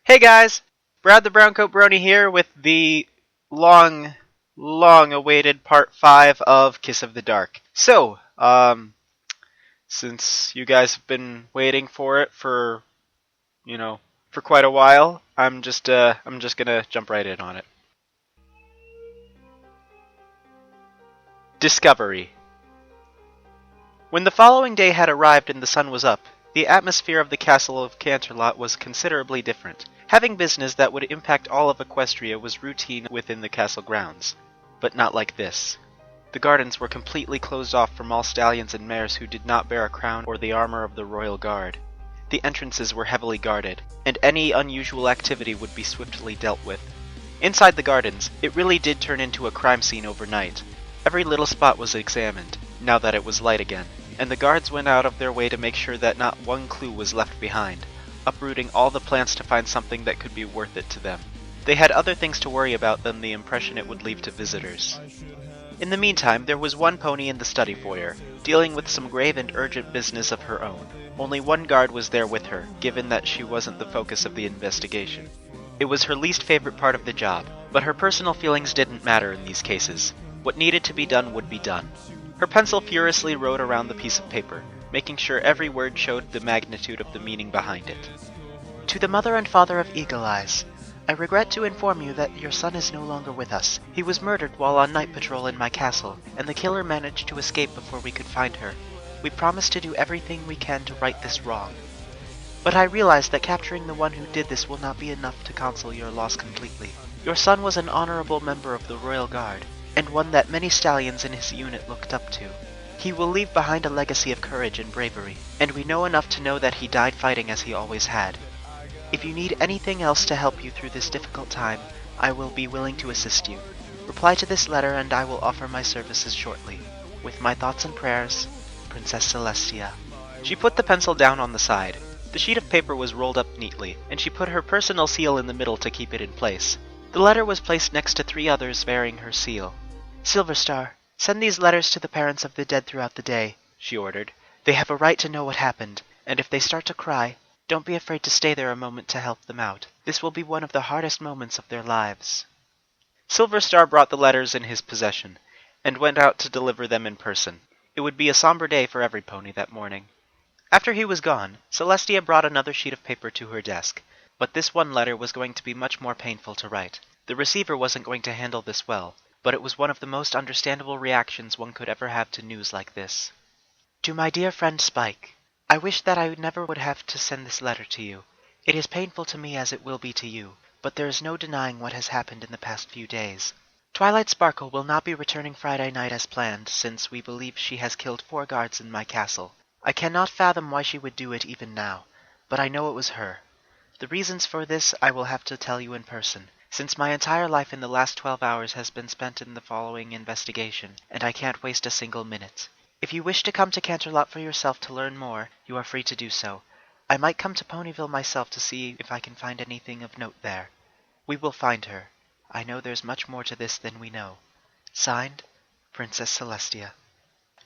Hey guys! Brad the Browncoat Brony here with the long awaited part 5 of Kiss of the Dark. So, since you guys have been waiting for it for, for quite a while, I'm just gonna jump right in on it. Discovery. When the following day had arrived and the sun was up, the atmosphere of the castle of Canterlot was considerably different. Having business that would impact all of Equestria was routine within the castle grounds. But not like this. The gardens were completely closed off from all stallions and mares who did not bear a crown or the armor of the royal guard. The entrances were heavily guarded, and any unusual activity would be swiftly dealt with. Inside the gardens, it really did turn into a crime scene overnight. Every little spot was examined, now that it was light again, and the guards went out of their way to make sure that not one clue was left behind, uprooting all the plants to find something that could be worth it to them. They had other things to worry about than the impression it would leave to visitors. In the meantime, there was one pony in the study foyer, dealing with some grave and urgent business of her own. Only one guard was there with her, given that she wasn't the focus of the investigation. It was her least favorite part of the job, but her personal feelings didn't matter in these cases. What needed to be done would be done. Her pencil furiously wrote around the piece of paper, making sure every word showed the magnitude of the meaning behind it. To the mother and father of Eagle Eyes, I regret to inform you that your son is no longer with us. He was murdered while on night patrol in my castle, and the killer managed to escape before we could find her. We promise to do everything we can to right this wrong. But I realize that capturing the one who did this will not be enough to console your loss completely. Your son was an honorable member of the Royal Guard, and one that many stallions in his unit looked up to. He will leave behind a legacy of courage and bravery, and we know enough to know that he died fighting as he always had. If you need anything else to help you through this difficult time, I will be willing to assist you. Reply to this letter and I will offer my services shortly. With my thoughts and prayers, Princess Celestia. She put the pencil down on the side. The sheet of paper was rolled up neatly, and she put her personal seal in the middle to keep it in place. The letter was placed next to 3 others bearing her seal. Silverstar, send these letters to the parents of the dead throughout the day, she ordered. They have a right to know what happened, and if they start to cry, don't be afraid to stay there a moment to help them out. This will be one of the hardest moments of their lives. Silverstar brought the letters in his possession, and went out to deliver them in person. It would be a somber day for every pony that morning. After he was gone, Celestia brought another sheet of paper to her desk, but this one letter was going to be much more painful to write. The receiver wasn't going to handle this well, but it was one of the most understandable reactions one could ever have to news like this. To my dear friend Spike, I wish that I never would have to send this letter to you. It is painful to me as it will be to you, but there is no denying what has happened in the past few days. Twilight Sparkle will not be returning Friday night as planned, since we believe she has killed 4 guards in my castle. I cannot fathom why she would do it even now, but I know it was her. The reasons for this I will have to tell you in person, since my entire life in the last 12 hours has been spent in the following investigation, and I can't waste a single minute. If you wish to come to Canterlot for yourself to learn more, you are free to do so. I might come to Ponyville myself to see if I can find anything of note there. We will find her. I know there's much more to this than we know. Signed, Princess Celestia.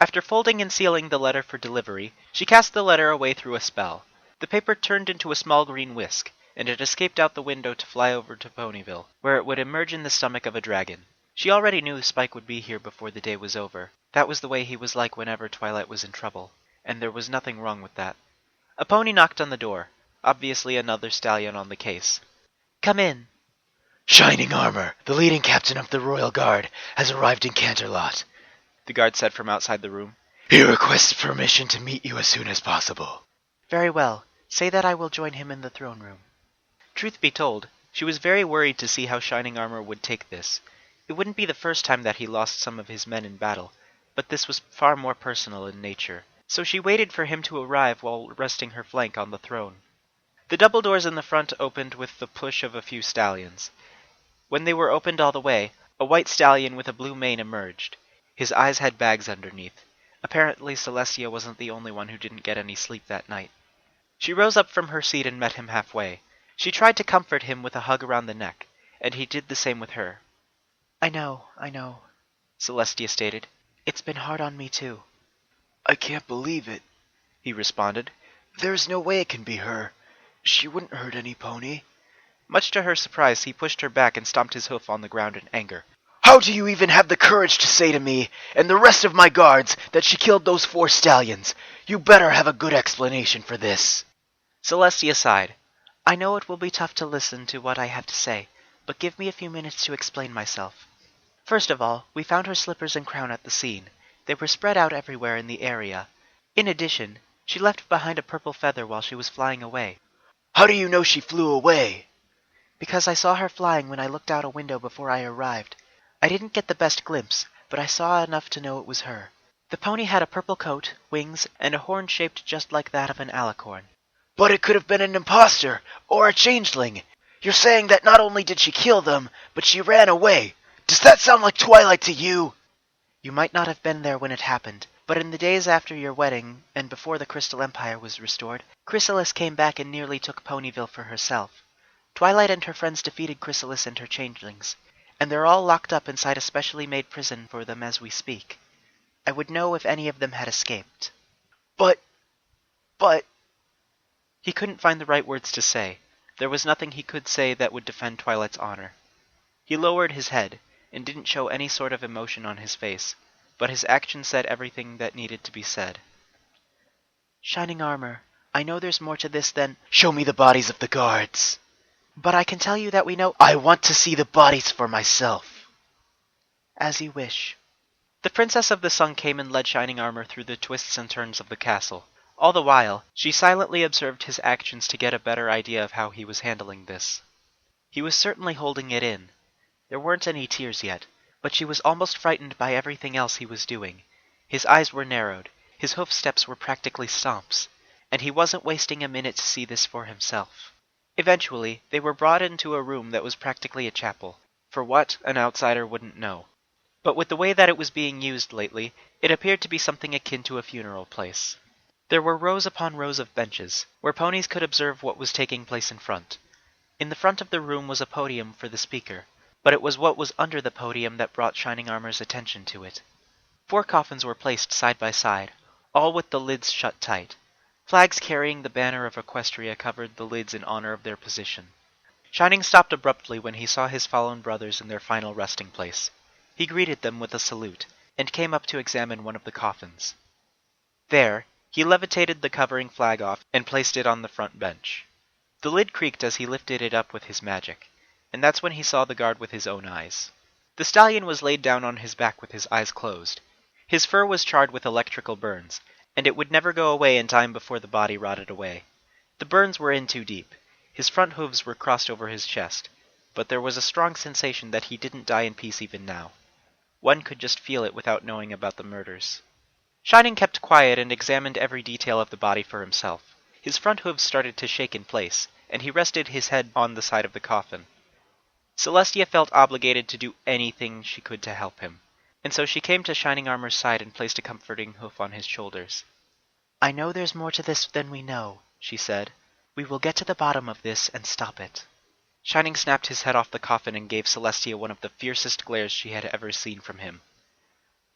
After folding and sealing the letter for delivery, she cast the letter away through a spell. The paper turned into a small green whisk, and it escaped out the window to fly over to Ponyville, where it would emerge in the stomach of a dragon. She already knew Spike would be here before the day was over. That was the way he was like whenever Twilight was in trouble, and there was nothing wrong with that. A pony knocked on the door, obviously another stallion on the case. Come in. Shining Armor, the leading captain of the Royal Guard, has arrived in Canterlot, the guard said from outside the room. He requests permission to meet you as soon as possible. Very well. Say that I will join him in the throne room. Truth be told, she was very worried to see how Shining Armor would take this. It wouldn't be the first time that he lost some of his men in battle, but this was far more personal in nature, so she waited for him to arrive while resting her flank on the throne. The double doors in the front opened with the push of a few stallions. When they were opened all the way, a white stallion with a blue mane emerged. His eyes had bags underneath. Apparently Celestia wasn't the only one who didn't get any sleep that night. She rose up from her seat and met him halfway. She tried to comfort him with a hug around the neck, and he did the same with her. I know, Celestia stated. It's been hard on me too. I can't believe it, he responded. There's no way it can be her. She wouldn't hurt any pony. Much to her surprise, he pushed her back and stomped his hoof on the ground in anger. How do you even have the courage to say to me, and the rest of my guards, that she killed those 4 stallions? You better have a good explanation for this. Celestia sighed. I know it will be tough to listen to what I have to say, but give me a few minutes to explain myself. First of all, we found her slippers and crown at the scene. They were spread out everywhere in the area. In addition, she left behind a purple feather while she was flying away. How do you know she flew away? Because I saw her flying when I looked out a window before I arrived. I didn't get the best glimpse, but I saw enough to know it was her. The pony had a purple coat, wings, and a horn shaped just like that of an alicorn. But it could have been an imposter, or a changeling. You're saying that not only did she kill them, but she ran away. Does that sound like Twilight to you? You might not have been there when it happened, but in the days after your wedding, and before the Crystal Empire was restored, Chrysalis came back and nearly took Ponyville for herself. Twilight and her friends defeated Chrysalis and her changelings, and they're all locked up inside a specially made prison for them as we speak. I would know if any of them had escaped. But... He couldn't find the right words to say. There was nothing he could say that would defend Twilight's honor. He lowered his head, and didn't show any sort of emotion on his face, but his action said everything that needed to be said. Shining Armor, I know there's more to this than... Show me the bodies of the guards. But I can tell you that we know... I want to see the bodies for myself. As you wish. The Princess of the Sun came and led Shining Armor through the twists and turns of the castle. All the while, she silently observed his actions to get a better idea of how he was handling this. He was certainly holding it in. There weren't any tears yet, but she was almost frightened by everything else he was doing. His eyes were narrowed, his hoof steps were practically stomps, and he wasn't wasting a minute to see this for himself. Eventually, they were brought into a room that was practically a chapel. For what, an outsider wouldn't know. But with the way that it was being used lately, it appeared to be something akin to a funeral place. There were rows upon rows of benches, where ponies could observe what was taking place in front. In the front of the room was a podium for the speaker, but it was what was under the podium that brought Shining Armor's attention to it. 4 coffins were placed side by side, all with the lids shut tight. Flags carrying the banner of Equestria covered the lids in honor of their position. Shining stopped abruptly when he saw his fallen brothers in their final resting place. He greeted them with a salute, and came up to examine one of the coffins. There, he levitated the covering flag off and placed it on the front bench. The lid creaked as he lifted it up with his magic, and that's when he saw the guard with his own eyes. The stallion was laid down on his back with his eyes closed. His fur was charred with electrical burns, and it would never go away in time before the body rotted away. The burns were in too deep. His front hooves were crossed over his chest, but there was a strong sensation that he didn't die in peace even now. One could just feel it without knowing about the murders. Shining kept quiet and examined every detail of the body for himself. His front hooves started to shake in place, and he rested his head on the side of the coffin. Celestia felt obligated to do anything she could to help him, and so she came to Shining Armor's side and placed a comforting hoof on his shoulders. I know there's more to this than we know, she said. We will get to the bottom of this and stop it. Shining snapped his head off the coffin and gave Celestia one of the fiercest glares she had ever seen from him.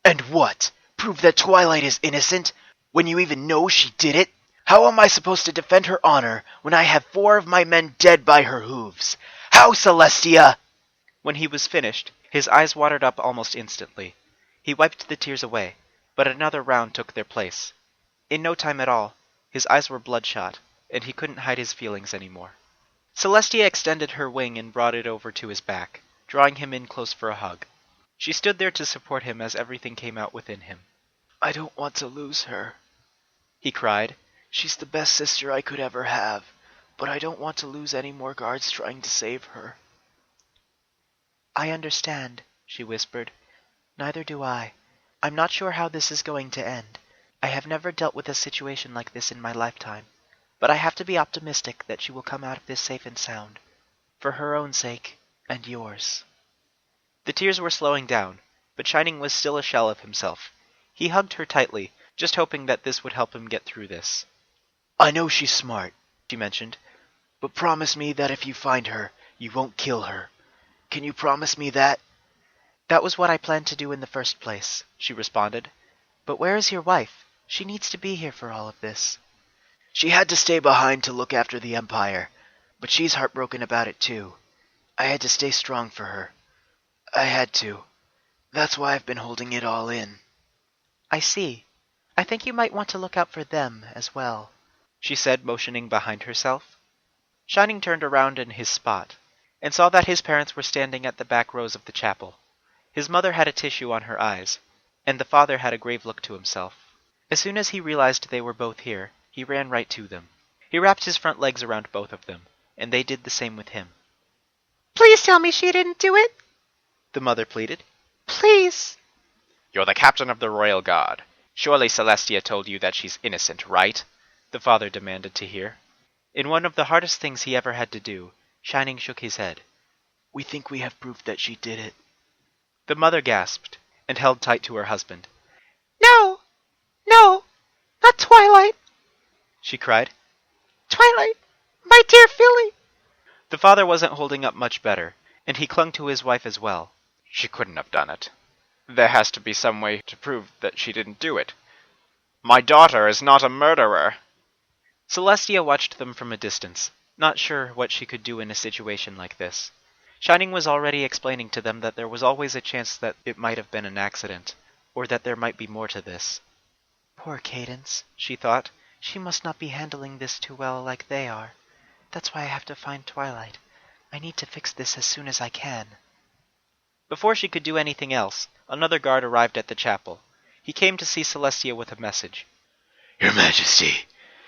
And what? Prove that Twilight is innocent? When you even know she did it? How am I supposed to defend her honor when I have 4 of my men dead by her hooves? How, Celestia? When he was finished, his eyes watered up almost instantly. He wiped the tears away, but another round took their place. In no time at all, his eyes were bloodshot, and he couldn't hide his feelings anymore. Celestia extended her wing and brought it over to his back, drawing him in close for a hug. She stood there to support him as everything came out within him. I don't want to lose her, he cried. She's the best sister I could ever have, but I don't want to lose any more guards trying to save her. I understand, she whispered. Neither do I. I'm not sure how this is going to end. I have never dealt with a situation like this in my lifetime, but I have to be optimistic that she will come out of this safe and sound, for her own sake and yours. The tears were slowing down, but Shining was still a shell of himself. He hugged her tightly, just hoping that this would help him get through this. I know she's smart, she mentioned, but promise me that if you find her, you won't kill her. Can you promise me that? That was what I planned to do in the first place, she responded. But where is your wife? She needs to be here for all of this. She had to stay behind to look after the Empire, But she's heartbroken about it too. I had to stay strong for her. I had to. That's why I've been holding it all in. I see. I think you might want to look out for them as well, she said, motioning behind herself. Shining turned around in his spot, and saw that his parents were standing at the back rows of the chapel. His mother had a tissue on her eyes, and the father had a grave look to himself. As soon as he realized they were both here, he ran right to them. He wrapped his front legs around both of them, and they did the same with him. "Please tell me she didn't do it," the mother pleaded. "Please." "You're the captain of the royal guard. Surely Celestia told you that she's innocent, right?" the father demanded to hear. In one of the hardest things he ever had to do, Shining shook his head. "We think we have proof that she did it." The mother gasped, and held tight to her husband. "No! No! Not Twilight!" she cried. "Twilight! My dear Philly!" The father wasn't holding up much better, and he clung to his wife as well. "She couldn't have done it. There has to be some way to prove that she didn't do it. My daughter is not a murderer." Celestia watched them from a distance, not sure what she could do in a situation like this. Shining was already explaining to them that there was always a chance that it might have been an accident, or that there might be more to this. Poor Cadence, she thought. She must not be handling this too well like they are. That's why I have to find Twilight. I need to fix this as soon as I can. Before she could do anything else, another guard arrived at the chapel. He came to see Celestia with a message. "Your Majesty,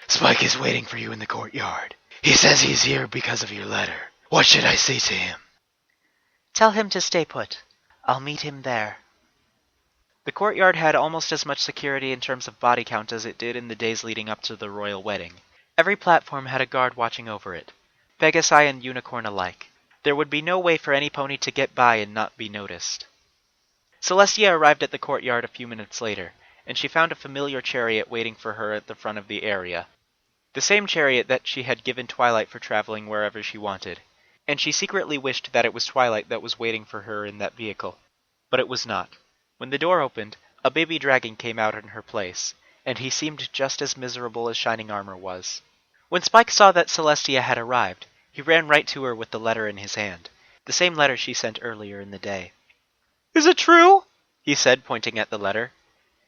Spike is waiting for you in the courtyard. He says he's here because of your letter. What should I say to him?" "Tell him to stay put. I'll meet him there." The courtyard had almost as much security in terms of body count as it did in the days leading up to the royal wedding. Every platform had a guard watching over it, Pegasi and Unicorn alike. There would be no way for any pony to get by and not be noticed. Celestia arrived at the courtyard a few minutes later, and she found a familiar chariot waiting for her at the front of the area. The same chariot that she had given Twilight for traveling wherever she wanted, and she secretly wished that it was Twilight that was waiting for her in that vehicle. But it was not. When the door opened, a baby dragon came out in her place, and he seemed just as miserable as Shining Armor was. When Spike saw that Celestia had arrived, he ran right to her with the letter in his hand, the same letter she sent earlier in the day. "Is it true?" he said, pointing at the letter.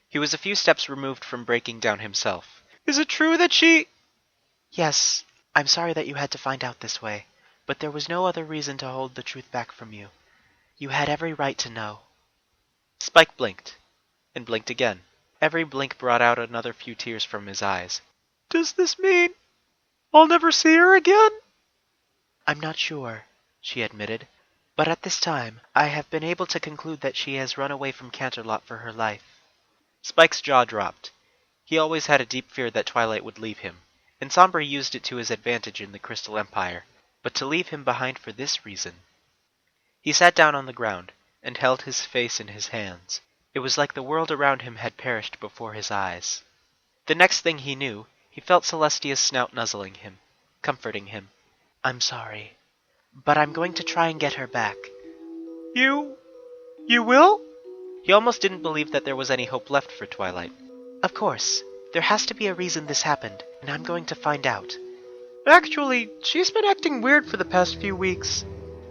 He was a few steps removed from breaking down himself. "Is it true that she—" "Yes, I'm sorry that you had to find out this way, but there was no other reason to hold the truth back from you. You had every right to know." Spike blinked, and blinked again. Every blink brought out another few tears from his eyes. "Does this mean I'll never see her again?" "I'm not sure," she admitted, "but at this time, I have been able to conclude that she has run away from Canterlot for her life." Spike's jaw dropped. He always had a deep fear that Twilight would leave him, and Sombra used it to his advantage in the Crystal Empire, but to leave him behind for this reason. He sat down on the ground, and held his face in his hands. It was like the world around him had perished before his eyes. The next thing he knew, he felt Celestia's snout nuzzling him, comforting him. "I'm sorry, but I'm going to try and get her back." You will?" He almost didn't believe that there was any hope left for Twilight. "Of course. There has to be a reason this happened, and I'm going to find out." "Actually, she's been acting weird for the past few weeks."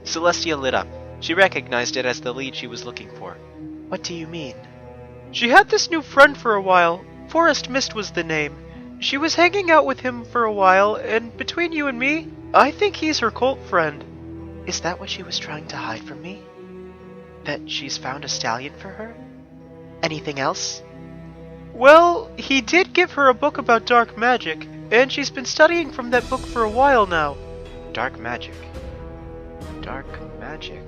Celestia lit up. She recognized it as the lead she was looking for. "What do you mean?" "She had this new friend for a while. Forest Mist was the name. She was hanging out with him for a while, and between you and me, I think he's her cult friend." "Is that what she was trying to hide from me? That she's found a stallion for her? Anything else?" "Well, he did give her a book about dark magic, and she's been studying from that book for a while now." Dark magic. Dark magic.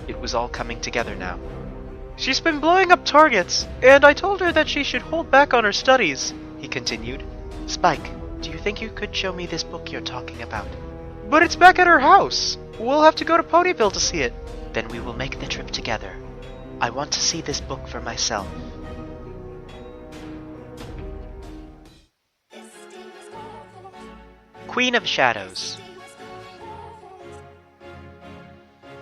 It was all coming together now. "She's been blowing up targets, and I told her that she should hold back on her studies," he continued. "Spike, do you think you could show me this book you're talking about?" "But it's back at her house. We'll have to go to Ponyville to see it." "Then we will make the trip together. I want to see this book for myself." Queen of Shadows.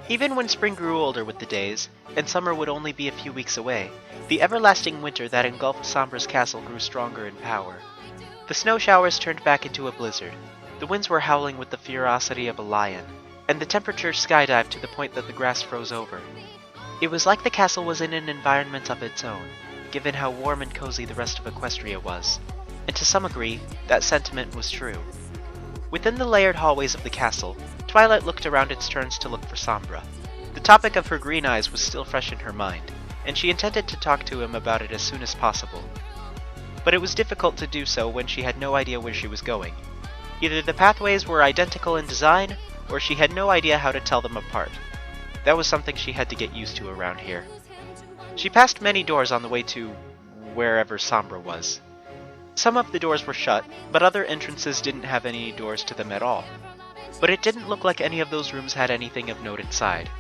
Even when spring grew older with the days, and summer would only be a few weeks away, the everlasting winter that engulfed Sombra's castle grew stronger in power. The snow showers turned back into a blizzard. The winds were howling with the ferocity of a lion, and the temperature skydived to the point that the grass froze over. It was like the castle was in an environment of its own, given how warm and cozy the rest of Equestria was, and to some degree, that sentiment was true. Within the layered hallways of the castle, Twilight looked around its turns to look for Sombra. The topic of her green eyes was still fresh in her mind, and she intended to talk to him about it as soon as possible. But it was difficult to do so when she had no idea where she was going. Either the pathways were identical in design, or she had no idea how to tell them apart. That was something she had to get used to around here. She passed many doors on the way to wherever Sombra was. Some of the doors were shut, but other entrances didn't have any doors to them at all. But it didn't look like any of those rooms had anything of note inside.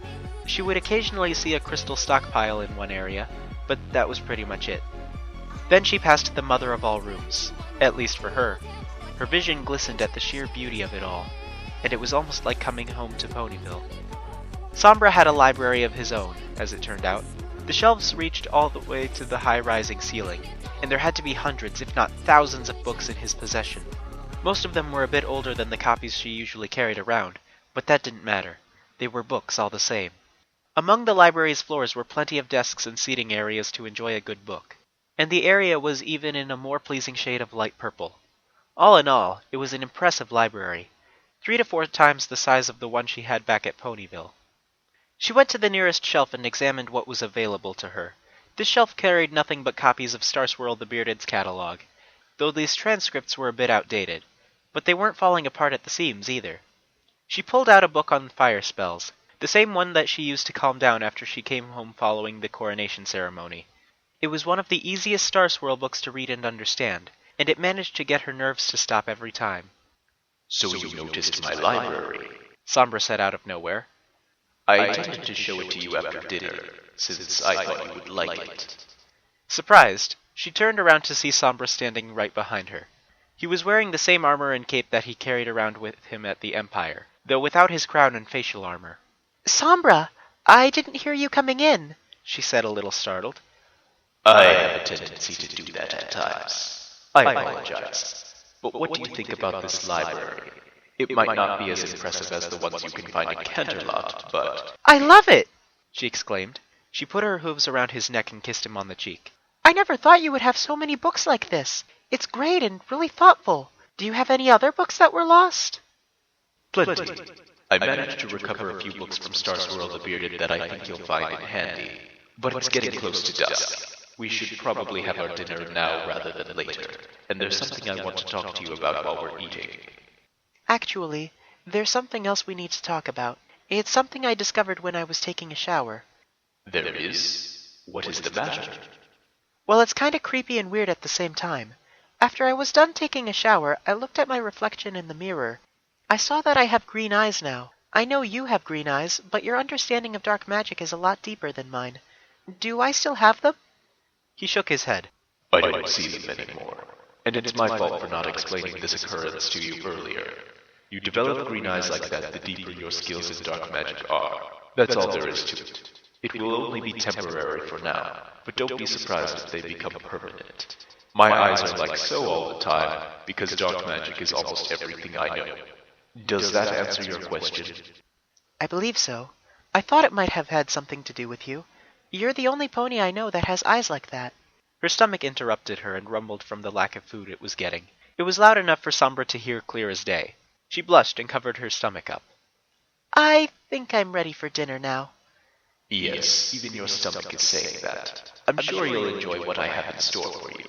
She would occasionally see a crystal stockpile in one area, but that was pretty much it. Then she passed the mother of all rooms, at least for her. Her vision glistened at the sheer beauty of it all, and it was almost like coming home to Ponyville. Sombra had a library of his own, as it turned out. The shelves reached all the way to the high-rising ceiling, and there had to be hundreds, if not thousands, of books in his possession. Most of them were a bit older than the copies she usually carried around, but that didn't matter. They were books all the same. Among the library's floors were plenty of desks and seating areas to enjoy a good book, and the area was even in a more pleasing shade of light purple. All in all, it was an impressive library, 3 to 4 times the size of the one she had back at Ponyville. She went to the nearest shelf and examined what was available to her. This shelf carried nothing but copies of Starswirl the Bearded's catalog, though these transcripts were a bit outdated, but they weren't falling apart at the seams either. She pulled out a book on fire spells, the same one that she used to calm down after she came home following the coronation ceremony. It was one of the easiest Starswirl books to read and understand, and it managed to get her nerves to stop every time. "So you noticed my library?" Sombra said out of nowhere. "I intended to show it to you after dinner, since I thought you would like it." Surprised, she turned around to see Sombra standing right behind her. He was wearing the same armor and cape that he carried around with him at the Empire, though without his crown and facial armor. "Sombra, I didn't hear you coming in," she said, a little startled. "I have a tendency to do that at times. I apologize. But what do you think about this library? It might not be as impressive as the ones you can find in Canterlot, but..." "I love it!" she exclaimed. She put her hooves around his neck and kissed him on the cheek. "I never thought you would have so many books like this. It's great and really thoughtful. Do you have any other books that were lost?" "Plenty. I managed to recover a few books from Starswirl the Bearded that I think you'll find handy. But it's getting close to dusk. We should probably have our dinner now rather than later, and there's something I want to talk to you about while we're eating." "Actually, there's something else we need to talk about. It's something I discovered when I was taking a shower." "There is? What is the matter?" "Well, it's kinda creepy and weird at the same time. After I was done taking a shower, I looked at my reflection in the mirror. I saw that I have green eyes now. I know you have green eyes, but your understanding of dark magic is a lot deeper than mine. Do I still have them?" He shook his head. "I don't see them anymore, and it's my fault for not explaining this occurrence to you earlier. You develop green eyes like that the deeper your skills in dark magic are. That's all there is to it. It will only be temporary for now, but don't be surprised if they become permanent. My eyes are like so all the time, because dark magic is almost everything I know. Does that answer your question?" "I believe so. I thought it might have had something to do with you. You're the only pony I know that has eyes like that." Her stomach interrupted her and rumbled from the lack of food it was getting. It was loud enough for Sombra to hear clear as day. She blushed and covered her stomach up. "I think I'm ready for dinner now." "Yes, even your stomach is saying that. I'm sure you'll enjoy what I have in store for you."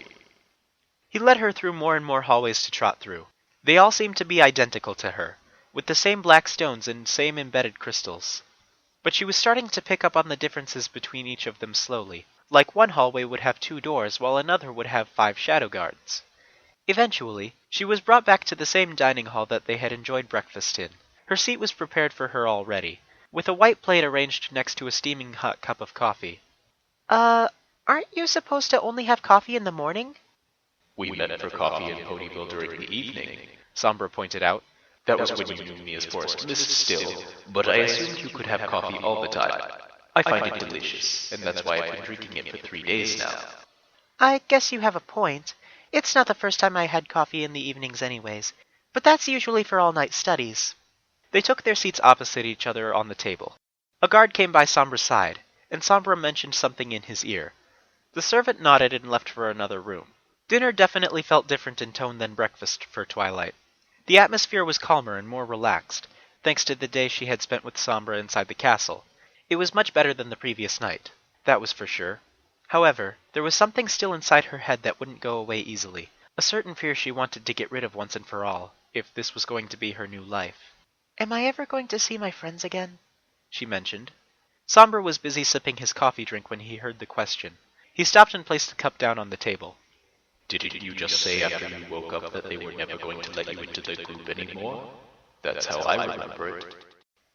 He led her through more and more hallways to trot through. They all seemed to be identical to her, with the same black stones and same embedded crystals. But she was starting to pick up on the differences between each of them slowly, like one hallway would have 2 doors while another would have 5 shadow guards. Eventually, she was brought back to the same dining hall that they had enjoyed breakfast in. Her seat was prepared for her already, with a white plate arranged next to a steaming hot cup of coffee. Aren't you supposed to only have coffee in the morning?" "We met for coffee in Ponyville during the evening," Sombra pointed out. "That was when you knew me as Forest Mist still, but I assumed you could have coffee all the time. I find it delicious, and that's why I've been drinking it for 3 days now." "I guess you have a point. It's not the first time I had coffee in the evenings anyways. But that's usually for all-night studies. They took their seats opposite each other on the table. A guard came by Sombra's side, and Sombra mentioned something in his ear. The servant nodded and left for another room. Dinner definitely felt different in tone than breakfast for Twilight. The atmosphere was calmer and more relaxed, thanks to the day she had spent with Sombra inside the castle. It was much better than the previous night, that was for sure. However, there was something still inside her head that wouldn't go away easily, a certain fear she wanted to get rid of once and for all, if this was going to be her new life. Am I ever going to see my friends again? She mentioned. Sombra was busy sipping his coffee drink when he heard the question. He stopped and placed the cup down on the table. Didn't you just say after you woke up that they were never going to let you into the group anymore? That's how I remember it.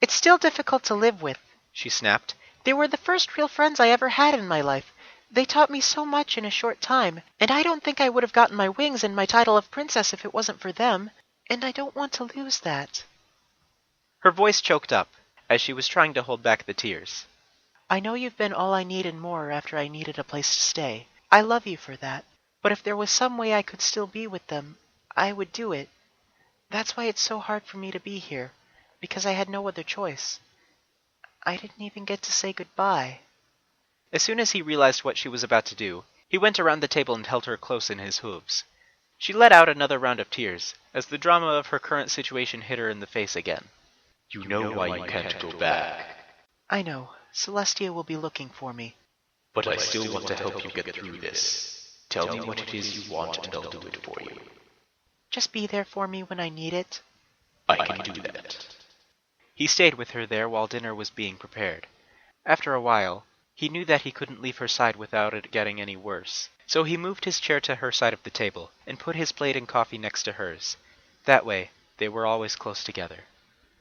It's still difficult to live with, She snapped. They were the first real friends I ever had in my life. They taught me so much in a short time, and I don't think I would have gotten my wings and my title of princess if it wasn't for them, and I don't want to lose that. Her voice choked up, as she was trying to hold back the tears. I know you've been all I need and more after I needed a place to stay. I love you for that. But if there was some way I could still be with them, I would do it. That's why it's so hard for me to be here, because I had no other choice. I didn't even get to say goodbye. As soon as he realized what she was about to do, he went around the table and held her close in his hooves. She let out another round of tears, as the drama of her current situation hit her in the face again. You know why you can't go back. I know. Celestia will be looking for me. But I still want to help you get through this. Tell me what it is you want and I'll do it for you. Just be there for me when I need it. I can do that. He stayed with her there while dinner was being prepared. After a while, he knew that he couldn't leave her side without it getting any worse. So he moved his chair to her side of the table and put his plate and coffee next to hers. That way, they were always close together.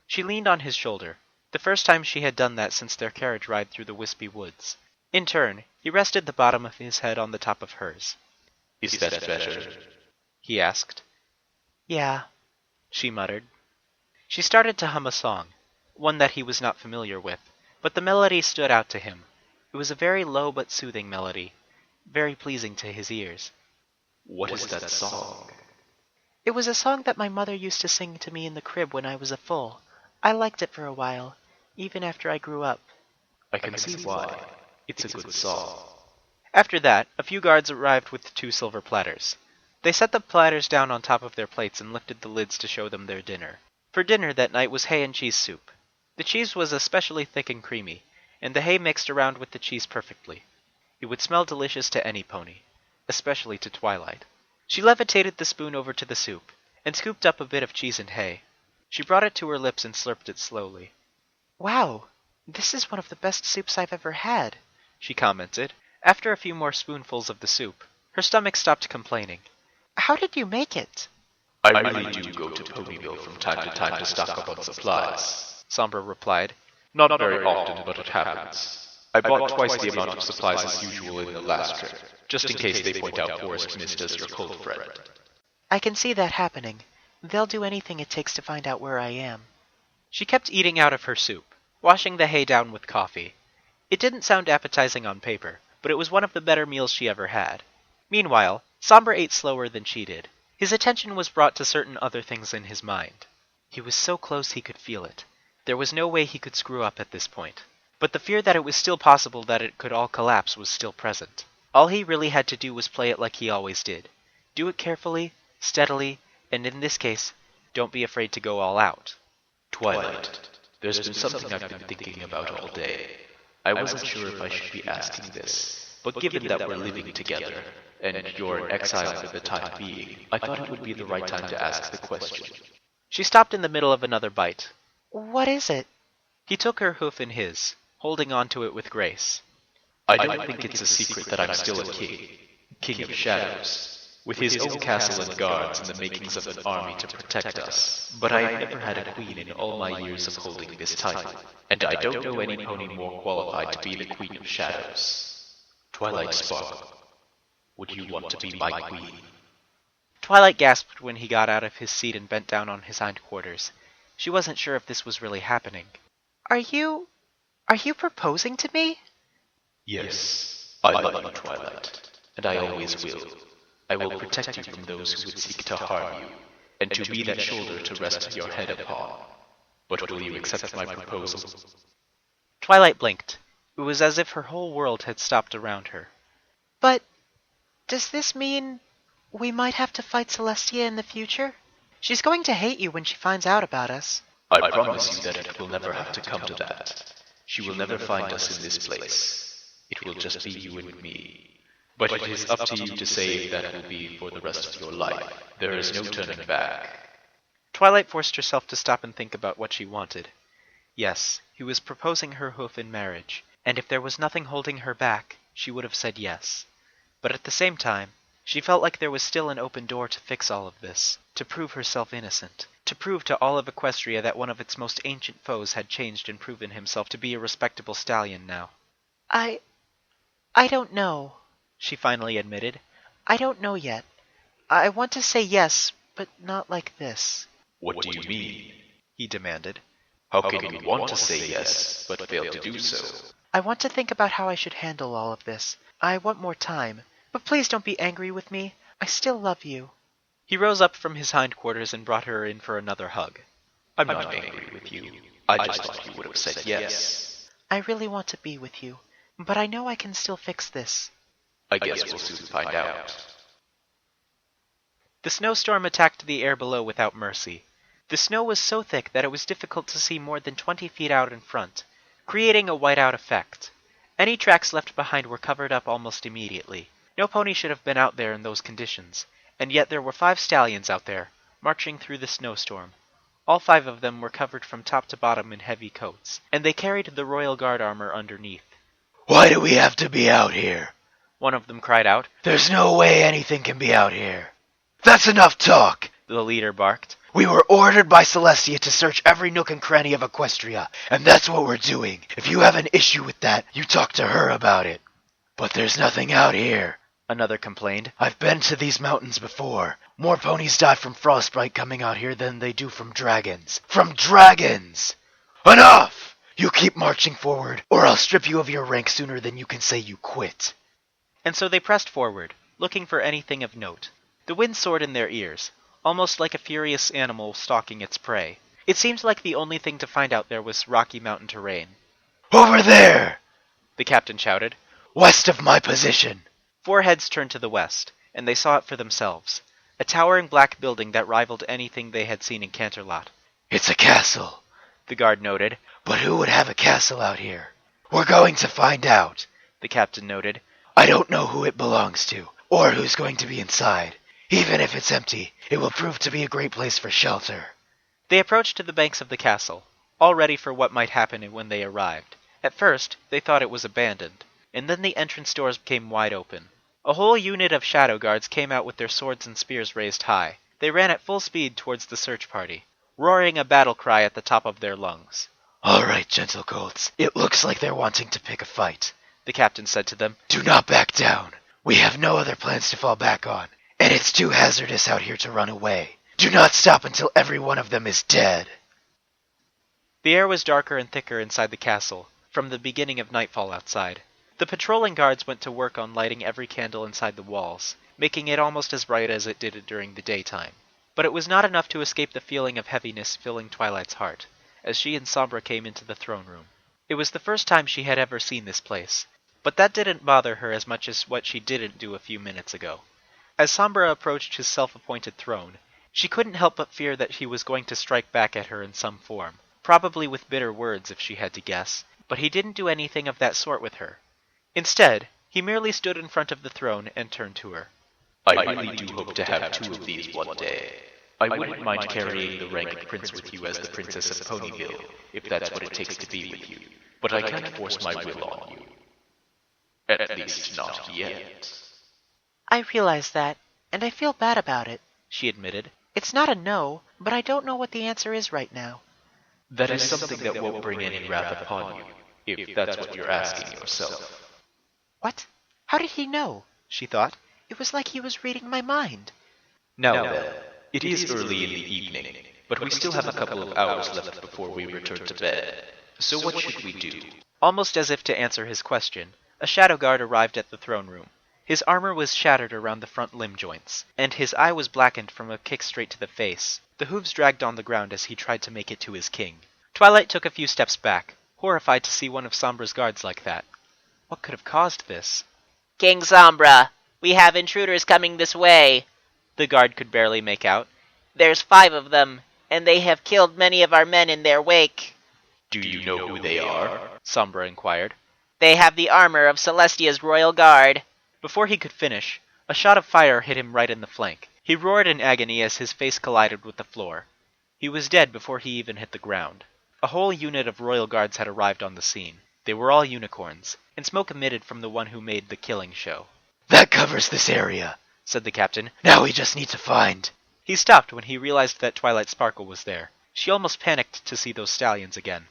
She leaned on his shoulder, the first time she had done that since their carriage ride through the wispy woods. In turn, he rested the bottom of his head on the top of hers. Is that better? He asked. Yeah. She muttered. She started to hum a song, one that he was not familiar with, but the melody stood out to him. It was a very low but soothing melody, very pleasing to his ears. What is that song? It was a song that my mother used to sing to me in the crib when I was a foal. I liked it for a while, even after I grew up. I can see why. It's a good song. After that, a few guards arrived with 2 silver platters. They set the platters down on top of their plates and lifted the lids to show them their dinner. For dinner that night was hay and cheese soup. The cheese was especially thick and creamy, and the hay mixed around with the cheese perfectly. It would smell delicious to any pony, especially to Twilight. She levitated the spoon over to the soup, and scooped up a bit of cheese and hay. She brought it to her lips and slurped it slowly. Wow, this is one of the best soups I've ever had, she commented. After a few more spoonfuls of the soup, her stomach stopped complaining. How did you make it? I really do go to Ponyville from time to time to stock up on supplies, Sombra replied. Not very often, but it happens. I bought twice the amount of supplies as usual in the last trip, just in case they point out Forest Mist as your cold friend. I can see that happening. They'll do anything it takes to find out where I am. She kept eating out of her soup, washing the hay down with coffee. It didn't sound appetizing on paper, but it was one of the better meals she ever had. Meanwhile, Sombra ate slower than she did. His attention was brought to certain other things in his mind. He was so close he could feel it. There was no way he could screw up at this point. But the fear that it was still possible that it could all collapse was still present. All he really had to do was play it like he always did. Do it carefully, steadily, and in this case, don't be afraid to go all out. Twilight, there's been something I've been thinking about all day. I wasn't sure if I should be asking this, but given that we're living together, and you're in exile for the time being, I thought it would be the right time to ask the question. She stopped in the middle of another bite. What is it? He took her hoof in his, holding on to it with grace. I don't think it's a secret that I'm still a king. King of Shadows. With his own castle and guards and the makings of an army to protect us. But I've never had a queen in all my years of holding this title. And I don't know any pony more qualified to be the Queen of Shadows. Twilight Sparkle, would you want to be my queen? Twilight gasped when he got out of his seat and bent down on his hindquarters. She wasn't sure if this was really happening. Are you proposing to me? Yes, I love you, Twilight, and I always will. I will protect you from those who would seek to harm you, and to be that shoulder to rest your head upon. But will you accept my proposal? Twilight blinked. It was as if her whole world had stopped around her. But does this mean we might have to fight Celestia in the future? She's going to hate you when she finds out about us. I promise you that it will never have to come to that. She will never find us in this place. It will just be you and me. But it is up to you to say if that will be for the rest of your life. There is no turning back. Twilight forced herself to stop and think about what she wanted. Yes, he was proposing her hoof in marriage, and if there was nothing holding her back, she would have said yes. But at the same time, she felt like there was still an open door to fix all of this, to prove herself innocent, to prove to all of Equestria that one of its most ancient foes had changed and proven himself to be a respectable stallion now. I don't know, she finally admitted. I don't know yet. I want to say yes, but not like this. What do you mean? He demanded. How can you want to say yes, but fail to do so? I want to think about how I should handle all of this. I want more time. But please don't be angry with me. I still love you. He rose up from his hindquarters and brought her in for another hug. I'm not angry with you. I just thought you would have said yes. I really want to be with you, but I know I can still fix this. I guess we'll soon find out. The snowstorm attacked the air below without mercy. The snow was so thick that it was difficult to see more than 20 feet out in front, creating a whiteout effect. Any tracks left behind were covered up almost immediately. No pony should have been out there in those conditions, and yet there were 5 stallions out there, marching through the snowstorm. All 5 of them were covered from top to bottom in heavy coats, and they carried the royal guard armor underneath. Why do we have to be out here? One of them cried out. There's no way anything can be out here. That's enough talk, The leader barked. We were ordered by Celestia to search every nook and cranny of Equestria, and that's what we're doing. If you have an issue with that, you talk to her about it. But there's nothing out here, Another complained. I've been to these mountains before. More ponies die from frostbite coming out here than they do from dragons. From dragons! Enough! You keep marching forward, or I'll strip you of your rank sooner than you can say you quit. And so they pressed forward, looking for anything of note. The wind soared in their ears, almost like a furious animal stalking its prey. It seemed like the only thing to find out there was rocky mountain terrain. Over there! The captain shouted. West of my position! 4 heads turned to the west, and they saw it for themselves. A towering black building that rivaled anything they had seen in Canterlot. It's a castle, The guard noted. but who would have a castle out here? We're going to find out. The captain noted. I don't know who it belongs to, or who's going to be inside. Even if it's empty, it will prove to be a great place for shelter. They approached to the banks of the castle, all ready for what might happen when they arrived. At first, they thought it was abandoned, and then the entrance doors came wide open. A whole unit of shadow guards came out with their swords and spears raised high. They ran at full speed towards the search party, roaring a battle cry at the top of their lungs. All right, gentle colts. It looks like they're wanting to pick a fight. The captain said to them. Do not back down. We have no other plans to fall back on, and it's too hazardous out here to run away. Do not stop until every one of them is dead. The air was darker and thicker inside the castle, from the beginning of nightfall outside. The patrolling guards went to work on lighting every candle inside the walls, making it almost as bright as it did during the daytime. But it was not enough to escape the feeling of heaviness filling Twilight's heart, as she and Sombra came into the throne room. It was the first time she had ever seen this place, but that didn't bother her as much as what she didn't do a few minutes ago. As Sombra approached his self-appointed throne, she couldn't help but fear that he was going to strike back at her in some form, probably with bitter words if she had to guess, but he didn't do anything of that sort with her. Instead, he merely stood in front of the throne and turned to her. I really do hope to have 2 of these one day. I wouldn't mind carrying the rank of prince with you as the Princess of Ponyville, if that's what it takes to be with you, but I can't force my will on you. At least not yet. I realize that, and I feel bad about it. She admitted. It's not a no, but I don't know what the answer is right now. That is something that won't bring any wrath upon you, if that's what you're asking yourself. What? How did he know? She thought. It was like he was reading my mind. No. It is early in the evening, but we still have a couple of hours left before we return to bed. So what should we do? Almost as if to answer his question, a shadow guard arrived at the throne room. His armor was shattered around the front limb joints, and his eye was blackened from a kick straight to the face. The hooves dragged on the ground as he tried to make it to his king. Twilight took a few steps back, horrified to see one of Sombra's guards like that. What could have caused this? King Sombra, we have intruders coming this way. The guard could barely make out. There's 5 of them, and they have killed many of our men in their wake. Do you know who they are? Sombra inquired. They have the armor of Celestia's royal guard. Before he could finish, a shot of fire hit him right in the flank. He roared in agony as his face collided with the floor. He was dead before he even hit the ground. A whole unit of royal guards had arrived on the scene. They were all unicorns, and smoke emitted from the one who made the killing show. That covers this area, said the captain. Now we just need to find... He stopped when he realized that Twilight Sparkle was there. She almost panicked to see those stallions again.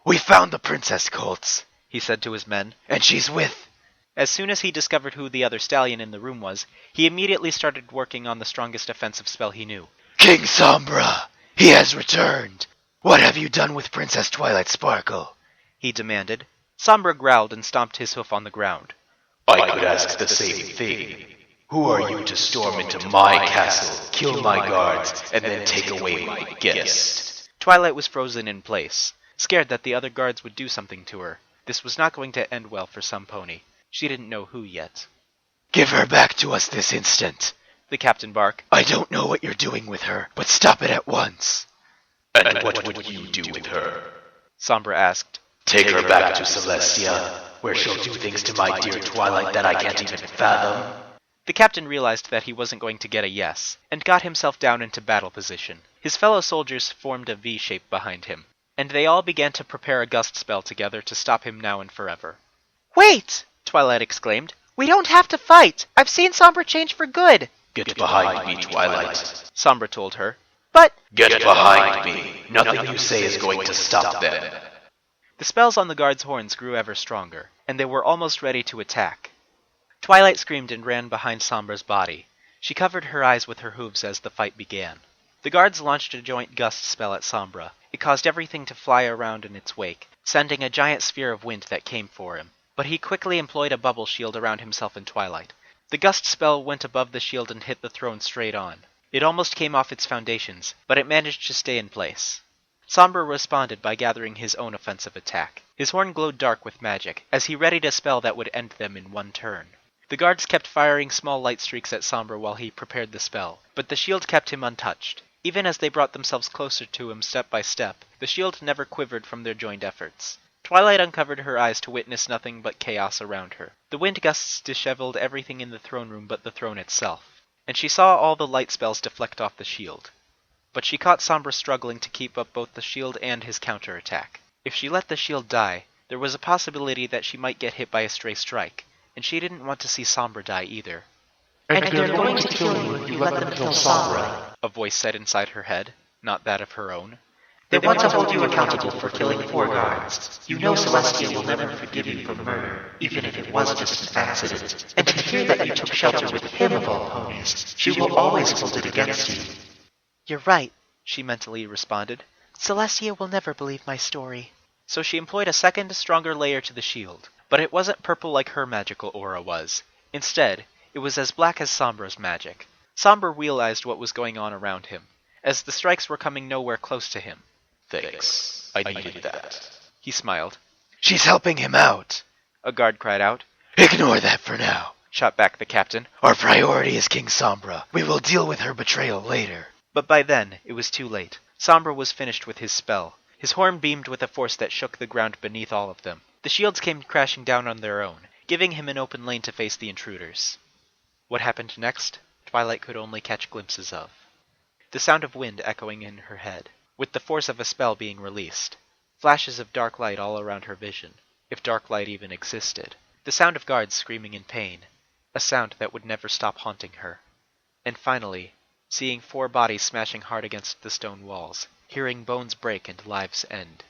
We found the princess colts, he said to his men. And she's with... As soon as he discovered who the other stallion in the room was, he immediately started working on the strongest offensive spell he knew. King Sombra! He has returned! What have you done with Princess Twilight Sparkle? He demanded. Sombra growled and stomped his hoof on the ground. I could ask the same thing. Who are you to storm into my castle, kill my guards, and then take away my guest? Twilight was frozen in place, scared that the other guards would do something to her. This was not going to end well for some pony. She didn't know who yet. Give her back to us this instant, the captain barked. I don't know what you're doing with her, but stop it at once. And what would you do with her? Sombra asked. Take her back to Celestia, where she'll do things to my dear Twilight that I can't even fathom. The captain realized that he wasn't going to get a yes, and got himself down into battle position. His fellow soldiers formed a V shape behind him, and they all began to prepare a gust spell together to stop him now and forever. Wait! Twilight exclaimed. We don't have to fight! I've seen Sombra change for good! Get behind me, Twilight, Sombra told her. But... Get behind me! Nothing you say is going to stop them. The spells on the guards' horns grew ever stronger, and they were almost ready to attack. Twilight screamed and ran behind Sombra's body. She covered her eyes with her hooves as the fight began. The guards launched a joint gust spell at Sombra. It caused everything to fly around in its wake, sending a giant sphere of wind that came for him. But he quickly employed a bubble shield around himself and Twilight. The gust spell went above the shield and hit the throne straight on. It almost came off its foundations, but it managed to stay in place. Sombra responded by gathering his own offensive attack. His horn glowed dark with magic, as he readied a spell that would end them in one turn. The guards kept firing small light streaks at Sombra while he prepared the spell, but the shield kept him untouched. Even as they brought themselves closer to him step by step, the shield never quivered from their joined efforts. Twilight uncovered her eyes to witness nothing but chaos around her. The wind gusts disheveled everything in the throne room but the throne itself, and she saw all the light spells deflect off the shield. But she caught Sombra struggling to keep up both the shield and his counterattack. If she let the shield die, there was a possibility that she might get hit by a stray strike, and she didn't want to see Sombra die either. And they're going to kill you if you let them kill Sombra, a voice said inside her head, not that of her own. They want to hold you accountable for killing 4 guards. You know Celestia will never forgive you for murder, even if it was just an accident. And to hear that you took shelter with him of all ponies, she will always hold it against you. You're right, she mentally responded. Celestia will never believe my story. So she employed a second, stronger layer to the shield. But it wasn't purple like her magical aura was. Instead, it was as black as Sombra's magic. Sombra realized what was going on around him, as the strikes were coming nowhere close to him. Thanks. I needed that. He smiled. She's helping him out, a guard cried out. Ignore that for now, shot back the captain. Our priority is King Sombra. We will deal with her betrayal later. But by then, it was too late. Sombra was finished with his spell. His horn beamed with a force that shook the ground beneath all of them. The shields came crashing down on their own, giving him an open lane to face the intruders. What happened next, Twilight could only catch glimpses of. The sound of wind echoing in her head, with the force of a spell being released. Flashes of dark light all around her vision, if dark light even existed. The sound of guards screaming in pain, a sound that would never stop haunting her. And finally, seeing 4 bodies smashing hard against the stone walls, hearing bones break and lives end.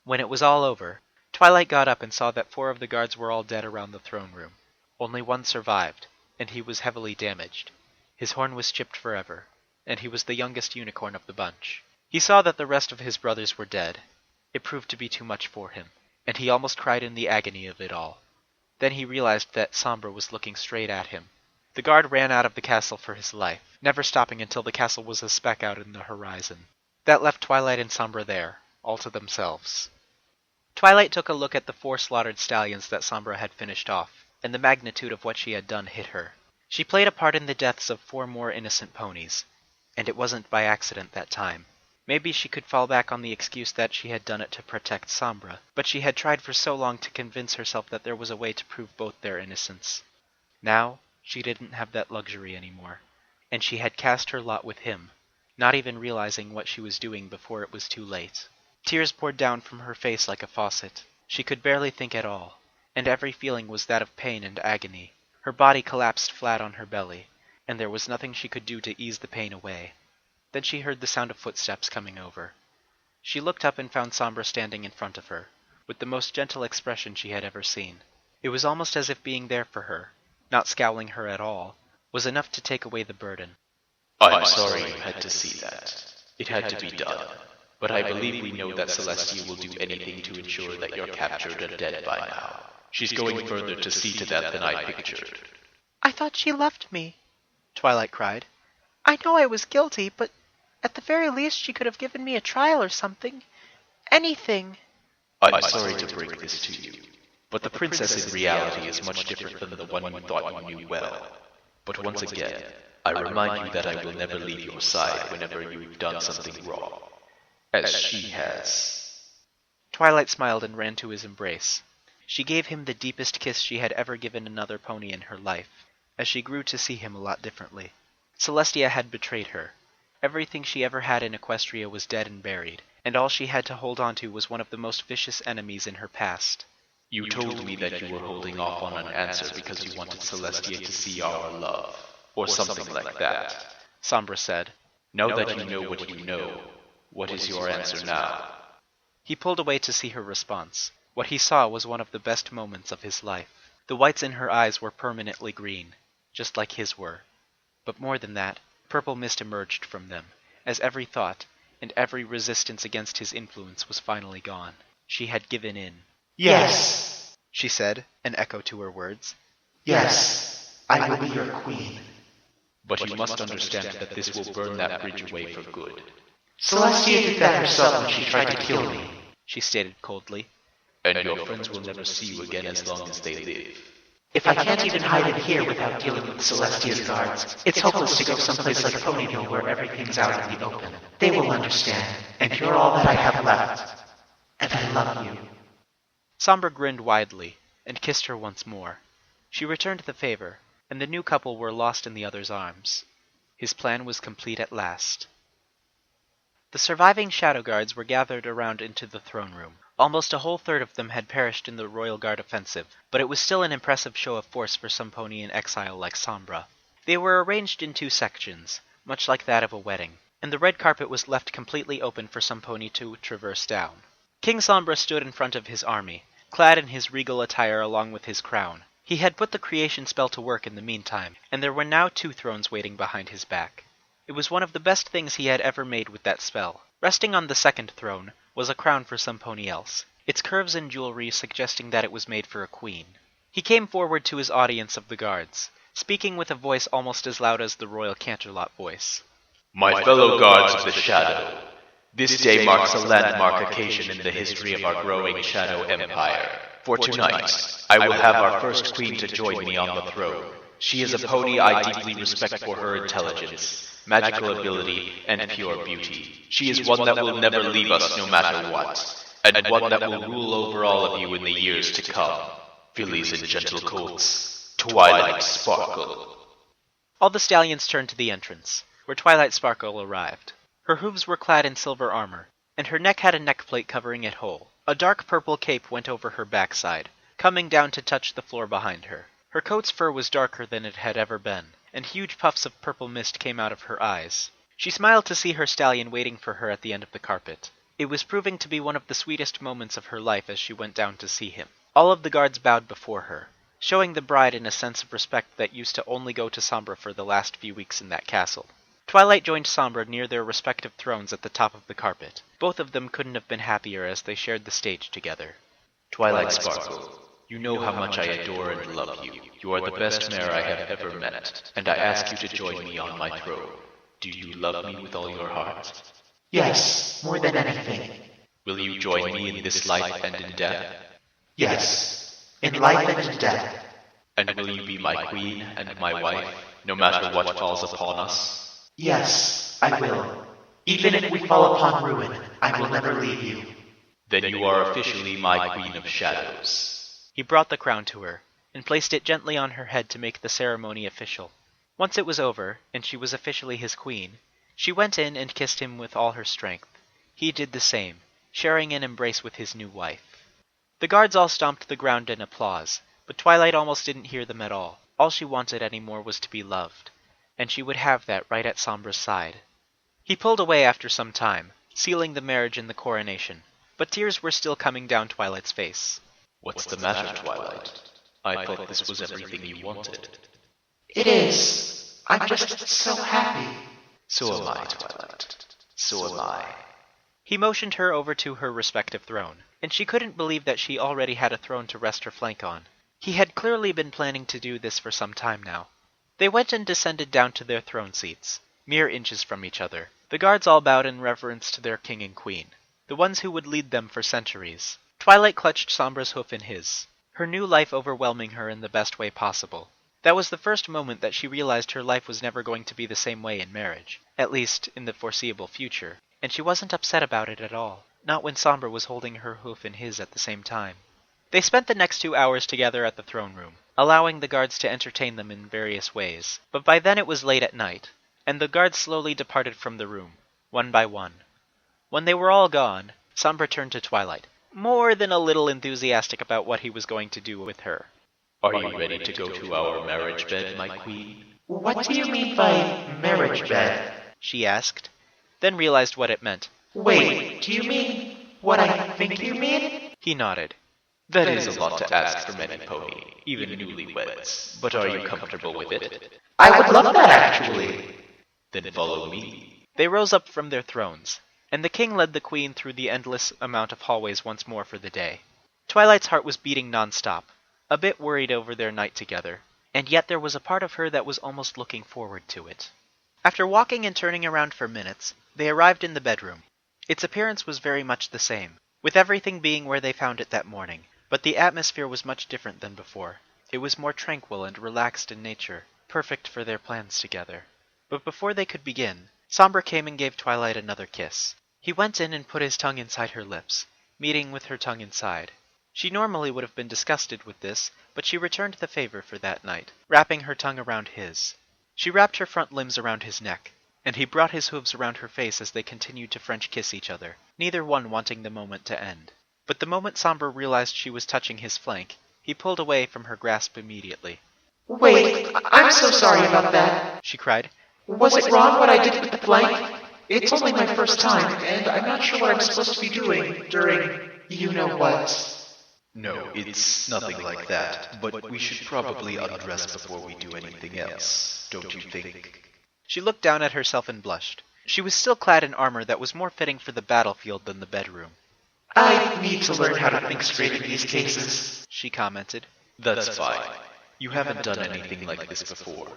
When it was all over, Twilight got up and saw that 4 of the guards were all dead around the throne room. Only one survived, and he was heavily damaged. His horn was chipped forever, and he was the youngest unicorn of the bunch. He saw that the rest of his brothers were dead. It proved to be too much for him, and he almost cried in the agony of it all. Then he realized that Sombra was looking straight at him. The guard ran out of the castle for his life, never stopping until the castle was a speck out in the horizon. That left Twilight and Sombra there, all to themselves. Twilight took a look at the 4 slaughtered stallions that Sombra had finished off, and the magnitude of what she had done hit her. She played a part in the deaths of 4 more innocent ponies, and it wasn't by accident that time. Maybe she could fall back on the excuse that she had done it to protect Sombra, but she had tried for so long to convince herself that there was a way to prove both their innocence. Now, she didn't have that luxury anymore, and she had cast her lot with him, not even realizing what she was doing before it was too late. Tears poured down from her face like a faucet. She could barely think at all, and every feeling was that of pain and agony. Her body collapsed flat on her belly, and there was nothing she could do to ease the pain away. Then she heard the sound of footsteps coming over. She looked up and found Sombra standing in front of her, with the most gentle expression she had ever seen. It was almost as if being there for her, not scowling her at all, was enough to take away the burden. I'm sorry you had to see that. It had to be done. But I believe we know that Celestia will do anything to ensure that you're captured or dead by now. She's going further to see to that than I pictured. I thought she loved me. Twilight cried. I know I was guilty, but at the very least she could have given me a trial or something. Anything. I'm sorry to break this to you, but the princess in reality is much different than the one you thought you knew well. But once again, I remind you that I will never leave your side whenever you've done something wrong. As she has. Twilight smiled and ran to his embrace. She gave him the deepest kiss she had ever given another pony in her life, as she grew to see him a lot differently. Celestia had betrayed her. Everything she ever had in Equestria was dead and buried, and all she had to hold on to was one of the most vicious enemies in her past. You told me that you were holding off on an answer because you wanted Celestia to see our love, or something like that, Sombra said. Now that you know what you know, what is your answer now? He pulled away to see her response. What he saw was one of the best moments of his life. The whites in her eyes were permanently green, just like his were. But more than that, purple mist emerged from them, as every thought and every resistance against his influence was finally gone. She had given in. Yes, she said, an echo to her words. Yes, I will be your queen. But you must understand that this will burn that bridge away for good. Celestia did that herself when she tried to kill me, she stated coldly. And your friends will never see you again as long as they live. If I can't even hide in here without dealing with Celestia's guards, it's hopeless to go someplace like Ponyville where everything's out in the open. They will understand, and you're all that I have left. And I love you. Sombra grinned widely, and kissed her once more. She returned the favor, and the new couple were lost in the other's arms. His plan was complete at last. The surviving Shadow Guards were gathered around into the throne room. Almost a whole third of them had perished in the Royal Guard offensive, but it was still an impressive show of force for some pony in exile like Sombra. They were arranged in 2 sections, much like that of a wedding, and the red carpet was left completely open for some pony to traverse down. King Sombra stood in front of his army, clad in his regal attire along with his crown. He had put the creation spell to work in the meantime, and there were now 2 thrones waiting behind his back. It was one of the best things he had ever made with that spell. Resting on the 2nd throne was a crown for some pony else, its curves and jewelry suggesting that it was made for a queen. He came forward to his audience of the guards, speaking with a voice almost as loud as the royal Canterlot voice. My fellow guards of the Shadow, this day marks a landmark occasion in the history of our growing Shadow Empire. For tonight, I will have our first queen to join me on the throne. She is a pony I deeply respect for her intelligence, magical ability, and pure beauty. She is one that will never leave us no matter what, and one that will rule over all of you in the years to come. Fillies and gentle colts, Twilight Sparkle. All the stallions turned to the entrance, where Twilight Sparkle arrived. Her hooves were clad in silver armor, and her neck had a neckplate covering it whole. A dark purple cape went over her backside, coming down to touch the floor behind her. Her coat's fur was darker than it had ever been, and huge puffs of purple mist came out of her eyes. She smiled to see her stallion waiting for her at the end of the carpet. It was proving to be one of the sweetest moments of her life as she went down to see him. All of the guards bowed before her, showing the bride in a sense of respect that used to only go to Sombra for the last few weeks in that castle. Twilight joined Sombra near their respective thrones at the top of the carpet. Both of them couldn't have been happier as they shared the stage together. Twilight Sparkle, You know how much I adore and love you. You are the best mare I have ever met, and I ask you to join me on my throne. Do you love me with all your heart? Yes, more than anything. Will you join me in this life and in death? Yes, in life and in death. And will you be my queen and my wife, no matter what falls upon us? Yes, I will. Even if we fall upon ruin, I will never leave you. Then you are officially my Queen of Shadows. He brought the crown to her, and placed it gently on her head to make the ceremony official. Once it was over, and she was officially his queen, she went in and kissed him with all her strength. He did the same, sharing an embrace with his new wife. The guards all stomped the ground in applause, but Twilight almost didn't hear them at all. All she wanted anymore was to be loved, and she would have that right at Sombra's side. He pulled away after some time, sealing the marriage in the coronation, but tears were still coming down Twilight's face. What's the matter, Twilight? I thought this was everything you wanted. It is. I'm just so happy. So am I, Twilight. So am I. He motioned her over to her respective throne, and she couldn't believe that she already had a throne to rest her flank on. He had clearly been planning to do this for some time now. They went and descended down to their throne seats, mere inches from each other. The guards all bowed in reverence to their king and queen, the ones who would lead them for centuries. Twilight clutched Sombra's hoof in his, her new life overwhelming her in the best way possible. That was the first moment that she realized her life was never going to be the same way in marriage, at least in the foreseeable future, and she wasn't upset about it at all, not when Sombra was holding her hoof in his at the same time. They spent the next 2 hours together at the throne room, allowing the guards to entertain them in various ways, but by then it was late at night, and the guards slowly departed from the room, one by one. When they were all gone, Sombra turned to Twilight, more than a little enthusiastic about what he was going to do with her. Are you ready to go to our marriage bed, my queen? What do you mean by marriage bed? She asked, then realized what it meant. Wait, do you mean what I think you mean? He nodded. That is a lot to ask from any pony, even newlyweds. But are you comfortable with it? I would love that, actually. Then follow me. They rose up from their thrones, and the king led the queen through the endless amount of hallways once more for the day. Twilight's heart was beating non-stop, a bit worried over their night together, and yet there was a part of her that was almost looking forward to it. After walking and turning around for minutes, they arrived in the bedroom. Its appearance was very much the same, with everything being where they found it that morning, but the atmosphere was much different than before. It was more tranquil and relaxed in nature, perfect for their plans together. But before they could begin, Sombra came and gave Twilight another kiss. He went in and put his tongue inside her lips, meeting with her tongue inside. She normally would have been disgusted with this, but she returned the favor for that night, wrapping her tongue around his. She wrapped her front limbs around his neck, and he brought his hooves around her face as they continued to French kiss each other, neither one wanting the moment to end. But the moment Sombra realized she was touching his flank, he pulled away from her grasp immediately. Wait, I'm so sorry about that. She cried. Was it wrong what I did with the flank? It's only my first time, and I'm not sure what I'm supposed to be doing during you-know-what. No, it's nothing like that, but we should probably undress before we do anything else, don't you think? She looked down at herself and blushed. She was still clad in armor that was more fitting for the battlefield than the bedroom. I need to learn how to think straight in these cases, she commented. That's fine. You haven't done anything like this before.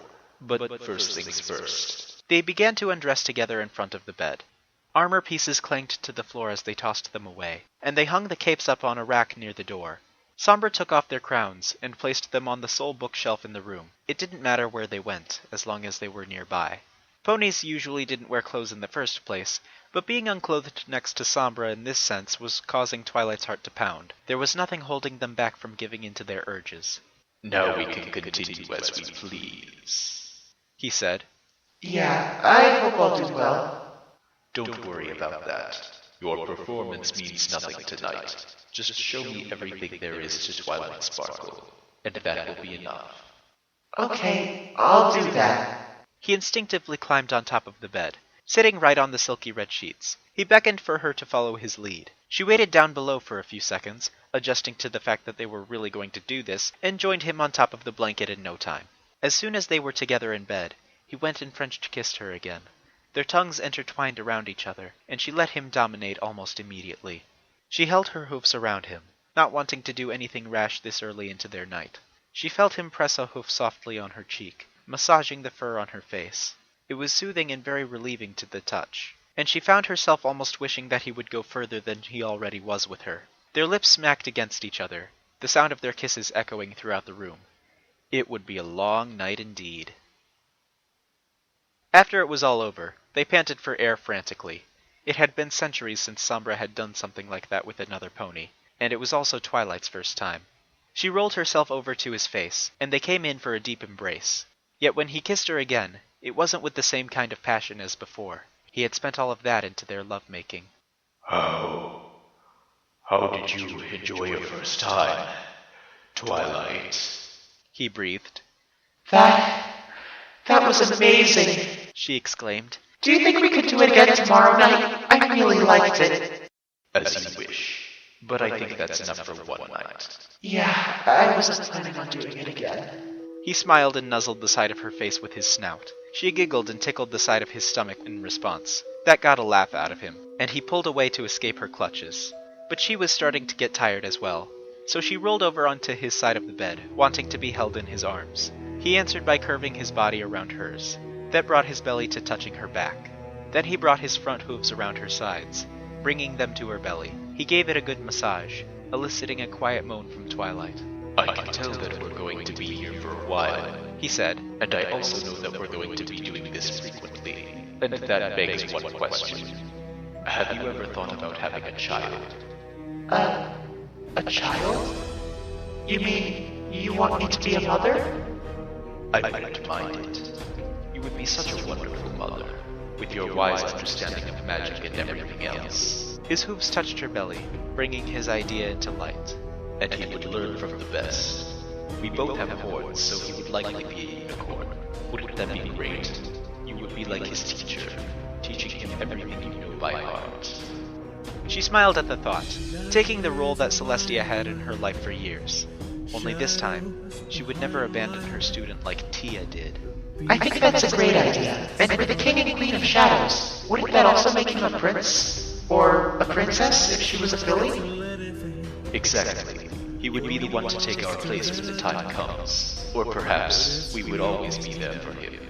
But first things first. They began to undress together in front of the bed. Armor pieces clanked to the floor as they tossed them away, and they hung the capes up on a rack near the door. Sombra took off their crowns and placed them on the sole bookshelf in the room. It didn't matter where they went, as long as they were nearby. Ponies usually didn't wear clothes in the first place, but being unclothed next to Sombra in this sense was causing Twilight's heart to pound. There was nothing holding them back from giving in to their urges. Now we can continue as we please, he said. Yeah, I hope I'll do well. Don't worry about that. Your performance means nothing tonight. Just show me everything there is to Twilight Sparkle, and that will be enough. Okay, I'll do that. He instinctively climbed on top of the bed, sitting right on the silky red sheets. He beckoned for her to follow his lead. She waited down below for a few seconds, adjusting to the fact that they were really going to do this, and joined him on top of the blanket in no time. As soon as they were together in bed, he went and French kissed her again. Their tongues intertwined around each other, and she let him dominate almost immediately. She held her hoofs around him, not wanting to do anything rash this early into their night. She felt him press a hoof softly on her cheek, massaging the fur on her face. It was soothing and very relieving to the touch, and she found herself almost wishing that he would go further than he already was with her. Their lips smacked against each other, the sound of their kisses echoing throughout the room. It would be a long night indeed. After it was all over, they panted for air frantically. It had been centuries since Sombra had done something like that with another pony, and it was also Twilight's first time. She rolled herself over to his face, and they came in for a deep embrace. Yet when he kissed her again, it wasn't with the same kind of passion as before. He had spent all of that into their lovemaking. How did you enjoy your first time, Twilight? He breathed. That was amazing, she exclaimed. Do you think we could do it again tomorrow night? I really liked it. As you wish, but I think that's enough for one night. Yeah, I wasn't planning on doing it again. He smiled and nuzzled the side of her face with his snout. She giggled and tickled the side of his stomach in response. That got a laugh out of him, and he pulled away to escape her clutches. But she was starting to get tired as well, so she rolled over onto his side of the bed, wanting to be held in his arms. He answered by curving his body around hers. That brought his belly to touching her back. Then he brought his front hooves around her sides, bringing them to her belly. He gave it a good massage, eliciting a quiet moan from Twilight. I can tell that we're going to be here for a while, he said, and I also know that we're going to be doing this frequently. And that begs one question. Have you ever thought about having a child? A child? You mean you want me to be a mother? I wouldn't mind it. You would be such a wonderful mother, with your wise understanding of magic and everything else. His hooves touched her belly, bringing his idea into light. And he would learn from the best. We both have horns, so he would likely be a unicorn. Wouldn't that be great? You would be like his teacher, teaching him everything you know by heart. She smiled at the thought, taking the role that Celestia had in her life for years. Only this time, she would never abandon her student like Tia did. I think that's a great idea. And with the King and Queen of Shadows, wouldn't that also make him a prince? Or a princess if she was a filly? Exactly. He would be the one to take our place when the time comes. Or perhaps we would always be there for him.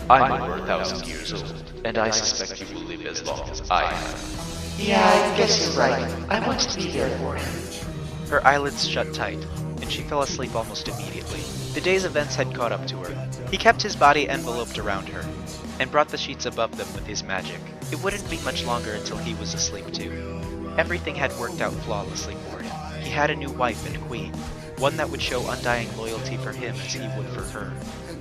I'm over 1,000 years old, and I suspect you will live as long as I have. Yeah, I guess you're right. I want to be there for him. Her eyelids shut tight, and she fell asleep almost immediately. The day's events had caught up to her. He kept his body enveloped around her, and brought the sheets above them with his magic. It wouldn't be much longer until he was asleep too. Everything had worked out flawlessly for him. He had a new wife and queen, one that would show undying loyalty for him as he would for her,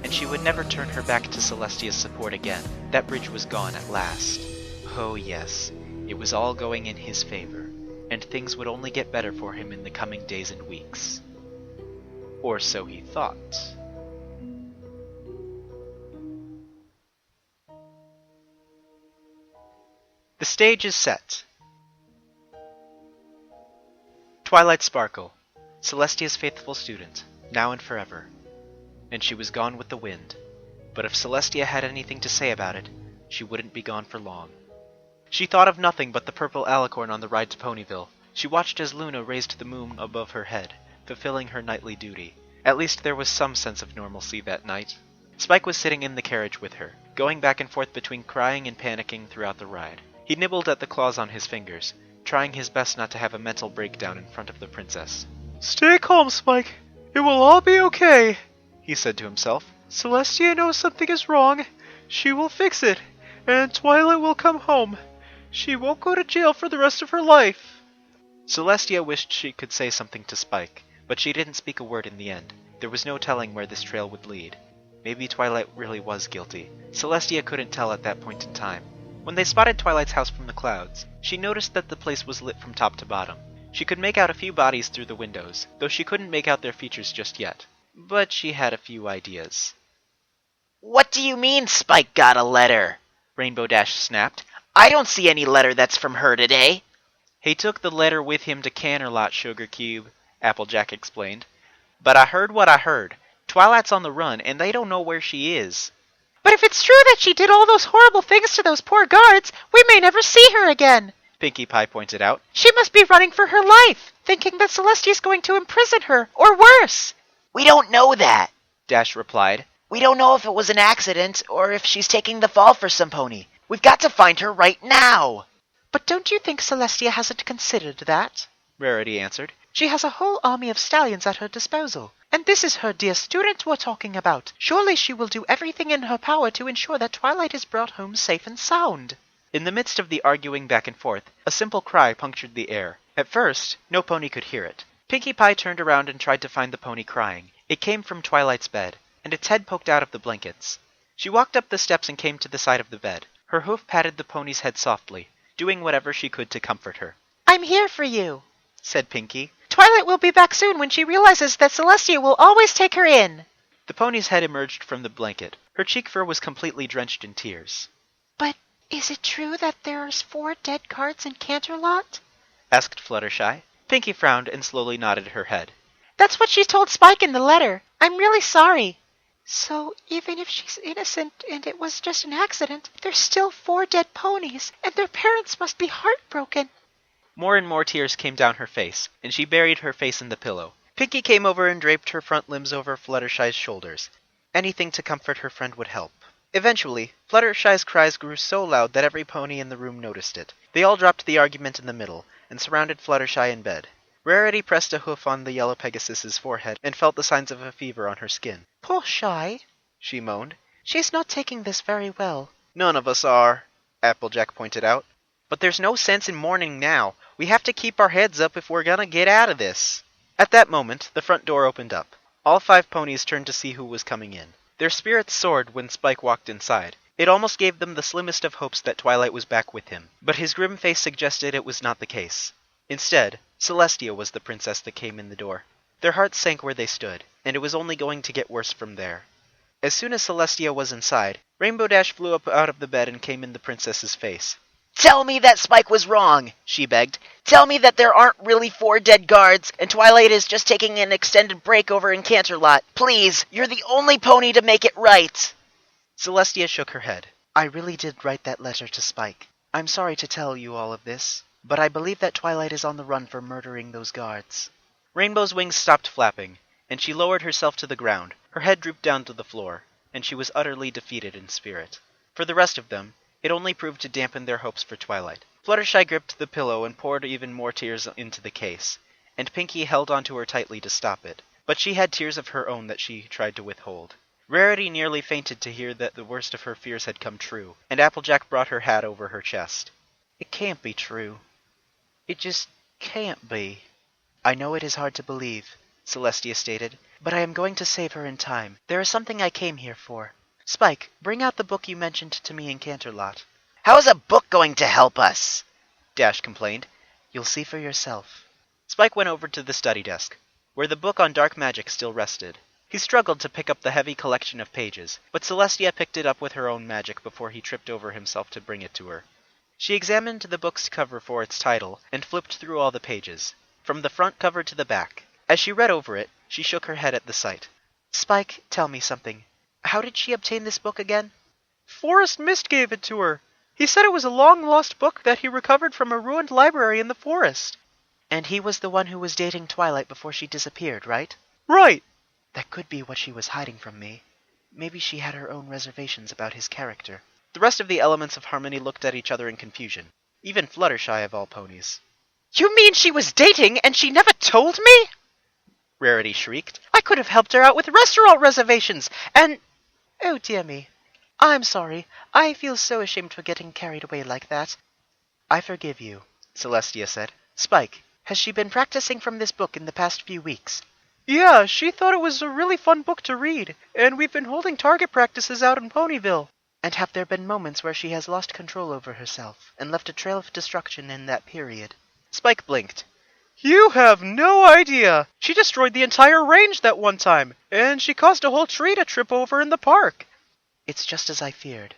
and she would never turn her back to Celestia's support again. That bridge was gone at last. Oh yes, it was all going in his favor, and things would only get better for him in the coming days and weeks. Or so he thought. The stage is set. Twilight Sparkle, Celestia's faithful student, now and forever. And she was gone with the wind. But if Celestia had anything to say about it, she wouldn't be gone for long. She thought of nothing but the purple alicorn on the ride to Ponyville. She watched as Luna raised the moon above her head, fulfilling her nightly duty. At least there was some sense of normalcy that night. Spike was sitting in the carriage with her, going back and forth between crying and panicking throughout the ride. He nibbled at the claws on his fingers, trying his best not to have a mental breakdown in front of the princess. "Stay calm, Spike. It will all be okay," he said to himself. "Celestia knows something is wrong. She will fix it, and Twilight will come home. She won't go to jail for the rest of her life." Celestia wished she could say something to Spike, but she didn't speak a word in the end. There was no telling where this trail would lead. Maybe Twilight really was guilty. Celestia couldn't tell at that point in time. When they spotted Twilight's house from the clouds, she noticed that the place was lit from top to bottom. She could make out a few bodies through the windows, though she couldn't make out their features just yet. But she had a few ideas. What do you mean Spike got a letter? Rainbow Dash snapped. I don't see any letter that's from her today. He took the letter with him to Canterlot, Sugar Cube, Applejack explained. But I heard what I heard. Twilight's on the run, and they don't know where she is. But if it's true that she did all those horrible things to those poor guards, we may never see her again, Pinkie Pie pointed out. She must be running for her life. thinking that Celestia's going to imprison her, or worse. We don't know that, Dash replied. We don't know if it was an accident or if she's taking the fall for some pony. We've got to find her right now. But don't you think Celestia hasn't considered that? Rarity answered. She has a whole army of stallions at her disposal. And this is her dear student we're talking about. Surely she will do everything in her power to ensure that Twilight is brought home safe and sound. In the midst of the arguing back and forth, a simple cry punctured the air. At first, no pony could hear it. Pinkie Pie turned around and tried to find the pony crying. It came from Twilight's bed, and its head poked out of the blankets. She walked up the steps and came to the side of the bed. Her hoof patted the pony's head softly, doing whatever she could to comfort her. I'm here for you, said Pinkie. Twilight will be back soon when she realizes that Celestia will always take her in. The pony's head emerged from the blanket. Her cheek fur was completely drenched in tears. But is it true that there's 4 dead cards in Canterlot? Asked Fluttershy. Pinkie frowned and slowly nodded her head. That's what she told Spike in the letter. I'm really sorry. So even if she's innocent and it was just an accident, there's still 4 dead ponies, and their parents must be heartbroken. More and more tears came down her face, and she buried her face in the pillow. Pinkie came over and draped her front limbs over Fluttershy's shoulders. Anything to comfort her friend would help. Eventually, Fluttershy's cries grew so loud that every pony in the room noticed it. They all dropped the argument in the middle, and surrounded Fluttershy in bed. Rarity pressed a hoof on the yellow Pegasus's forehead and felt the signs of a fever on her skin. Poor Shy, she moaned. She's not taking this very well. None of us are, Applejack pointed out. But there's no sense in mourning now. We have to keep our heads up if we're gonna get out of this. At that moment, the front door opened up. All 5 ponies turned to see who was coming in. Their spirits soared when Spike walked inside. It almost gave them the slimmest of hopes that Twilight was back with him, but his grim face suggested it was not the case. Instead, Celestia was the princess that came in the door. Their hearts sank where they stood, and it was only going to get worse from there. As soon as Celestia was inside, Rainbow Dash flew up out of the bed and came in the princess's face. Tell me that Spike was wrong, she begged. Tell me that there aren't really 4 dead guards, and Twilight is just taking an extended break over in Canterlot. Please, you're the only pony to make it right. Celestia shook her head. I really did write that letter to Spike. I'm sorry to tell you all of this, but I believe that Twilight is on the run for murdering those guards. Rainbow's wings stopped flapping, and she lowered herself to the ground. Her head drooped down to the floor, and she was utterly defeated in spirit. For the rest of them, it only proved to dampen their hopes for Twilight. Fluttershy gripped the pillow and poured even more tears into the case, and Pinkie held onto her tightly to stop it. But she had tears of her own that she tried to withhold. Rarity nearly fainted to hear that the worst of her fears had come true, and Applejack brought her hat over her chest. It can't be true. It just can't be. I know it is hard to believe, Celestia stated, but I am going to save her in time. There is something I came here for. Spike, bring out the book you mentioned to me in Canterlot. How is a book going to help us? Dash complained. You'll see for yourself. Spike went over to the study desk, where the book on dark magic still rested. He struggled to pick up the heavy collection of pages, but Celestia picked it up with her own magic before he tripped over himself to bring it to her. She examined the book's cover for its title and flipped through all the pages, from the front cover to the back. As she read over it, she shook her head at the sight. Spike, tell me something. How did she obtain this book again? Forest Mist gave it to her. He said it was a long-lost book that he recovered from a ruined library in the forest. And he was the one who was dating Twilight before she disappeared, right? Right. That could be what she was hiding from me. Maybe she had her own reservations about his character. The rest of the elements of harmony looked at each other in confusion. Even Fluttershy of all ponies. You mean she was dating and she never told me? Rarity shrieked. I could have helped her out with restaurant reservations, and... Oh, dear me. I'm sorry. I feel so ashamed for getting carried away like that. I forgive you, Celestia said. Spike, has she been practicing from this book in the past few weeks? Yeah, she thought it was a really fun book to read, and we've been holding target practices out in Ponyville. And have there been moments where she has lost control over herself and left a trail of destruction in that period? Spike blinked. You have no idea. She destroyed the entire range that one time, and she caused a whole tree to trip over in the park. It's just as I feared.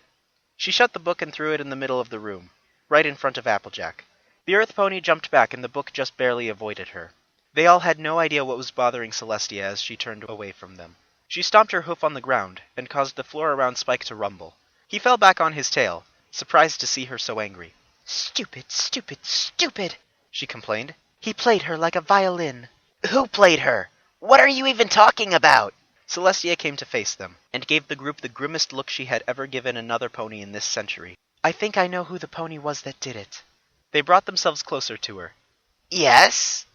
She shut the book and threw it in the middle of the room, right in front of Applejack. The Earth Pony jumped back and the book just barely avoided her. They all had no idea what was bothering Celestia as she turned away from them. She stomped her hoof on the ground and caused the floor around Spike to rumble. He fell back on his tail, surprised to see her so angry. Stupid, stupid, stupid, she complained. He played her like a violin. Who played her? What are you even talking about? Celestia came to face them, and gave the group the grimmest look she had ever given another pony in this century. I think I know who the pony was that did it. They brought themselves closer to her. Yes?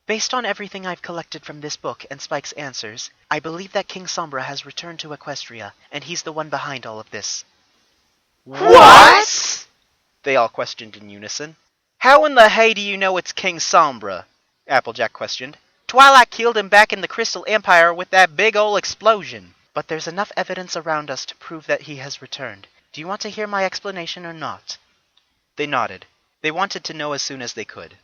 Based on everything I've collected from this book and Spike's answers, I believe that King Sombra has returned to Equestria, and he's the one behind all of this. What? They all questioned in unison. How in the hay do you know it's King Sombra? Applejack questioned. Twilight killed him back in the Crystal Empire with that big ol' explosion. But there's enough evidence around us to prove that he has returned. Do you want to hear my explanation or not? They nodded. They wanted to know as soon as they could.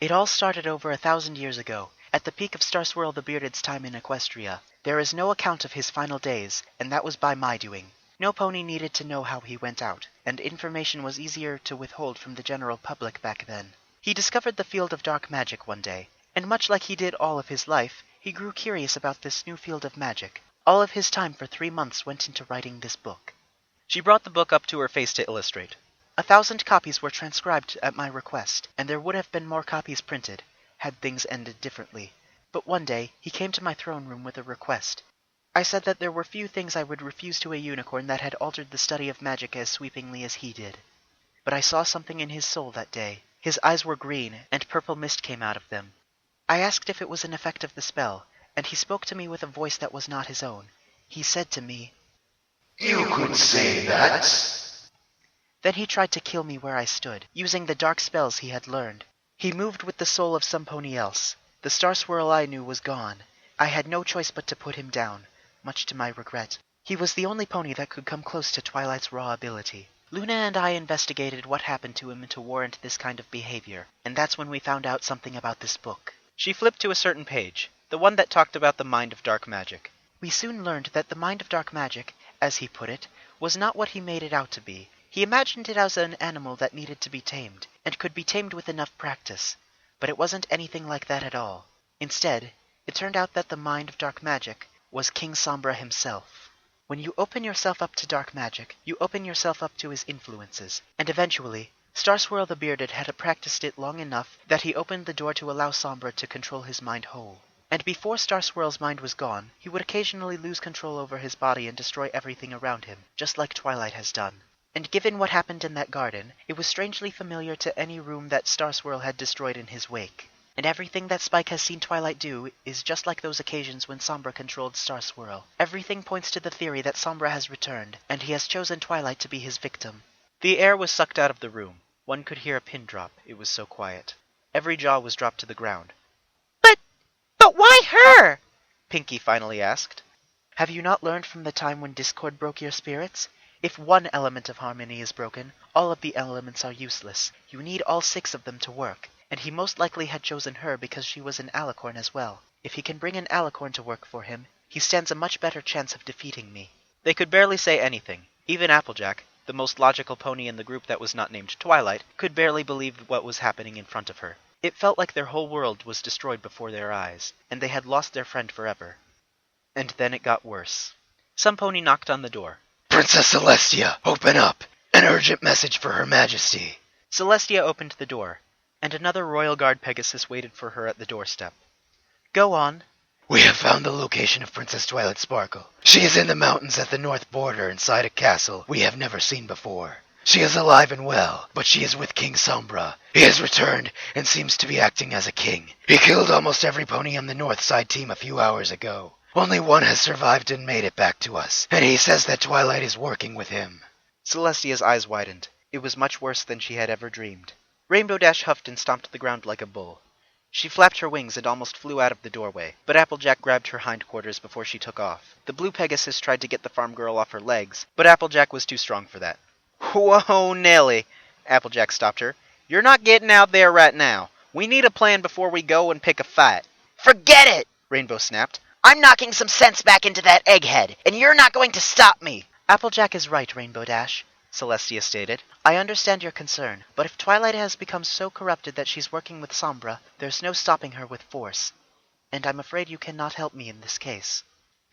It all started over 1,000 years ago, at the peak of Starswirl the Bearded's time in Equestria. There is no account of his final days, and that was by my doing. No pony needed to know how he went out, and information was easier to withhold from the general public back then. He discovered the field of dark magic one day, and much like he did all of his life, he grew curious about this new field of magic. All of his time for 3 months went into writing this book. She brought the book up to her face to illustrate. 1,000 copies were transcribed at my request, and there would have been more copies printed, had things ended differently. But one day, he came to my throne room with a request. I said that there were few things I would refuse to a unicorn that had altered the study of magic as sweepingly as he did. But I saw something in his soul that day. His eyes were green, and purple mist came out of them. I asked if it was an effect of the spell, and he spoke to me with a voice that was not his own. He said to me, "You could say that." Then he tried to kill me where I stood, using the dark spells he had learned. He moved with the soul of some pony else. The Starswirl I knew was gone. I had no choice but to put him down, much to my regret. He was the only pony that could come close to Twilight's raw ability. Luna and I investigated what happened to him to warrant this kind of behavior, and that's when we found out something about this book. She flipped to a certain page, the one that talked about the mind of dark magic. We soon learned that the mind of dark magic, as he put it, was not what he made it out to be. He imagined it as an animal that needed to be tamed, and could be tamed with enough practice. But it wasn't anything like that at all. Instead, it turned out that the mind of dark magic was King Sombra himself. When you open yourself up to dark magic, you open yourself up to his influences, and eventually, Starswirl the Bearded had practiced it long enough that he opened the door to allow Sombra to control his mind whole. And before Starswirl's mind was gone, he would occasionally lose control over his body and destroy everything around him, just like Twilight has done. And given what happened in that garden, it was strangely familiar to any room that Starswirl had destroyed in his wake. And everything that Spike has seen Twilight do is just like those occasions when Sombra controlled Starswirl. Everything points to the theory that Sombra has returned, and he has chosen Twilight to be his victim. The air was sucked out of the room. One could hear a pin drop, it was so quiet. Every jaw was dropped to the ground. But why her? Pinky finally asked. Have you not learned from the time when discord broke your spirits? If one element of harmony is broken, all of the elements are useless. You need all 6 of them to work, and he most likely had chosen her because she was an alicorn as well. If he can bring an alicorn to work for him, he stands a much better chance of defeating me. They could barely say anything. Even Applejack, the most logical pony in the group that was not named Twilight, could barely believe what was happening in front of her. It felt like their whole world was destroyed before their eyes, and they had lost their friend forever. And then it got worse. Some pony knocked on the door. "Princess Celestia, open up! An urgent message for Her Majesty." Celestia opened the door, and another Royal Guard Pegasus waited for her at the doorstep. Go on. "We have found the location of Princess Twilight Sparkle. She is in the mountains at the north border inside a castle we have never seen before. She is alive and well, but she is with King Sombra. He has returned and seems to be acting as a king. He killed almost every pony on the north side team a few hours ago. Only one has survived and made it back to us, and he says that Twilight is working with him." Celestia's eyes widened. It was much worse than she had ever dreamed. Rainbow Dash huffed and stomped the ground like a bull. She flapped her wings and almost flew out of the doorway, but Applejack grabbed her hindquarters before she took off. The blue Pegasus tried to get the farm girl off her legs, but Applejack was too strong for that. "Whoa, Nelly!" Applejack stopped her. "You're not getting out there right now. We need a plan before we go and pick a fight." Forget it! Rainbow snapped. I'm knocking some sense back into that egghead, and you're not going to stop me. Applejack is right, Rainbow Dash, Celestia stated. I understand your concern, but if Twilight has become so corrupted that she's working with Sombra, there's no stopping her with force. And I'm afraid you cannot help me in this case.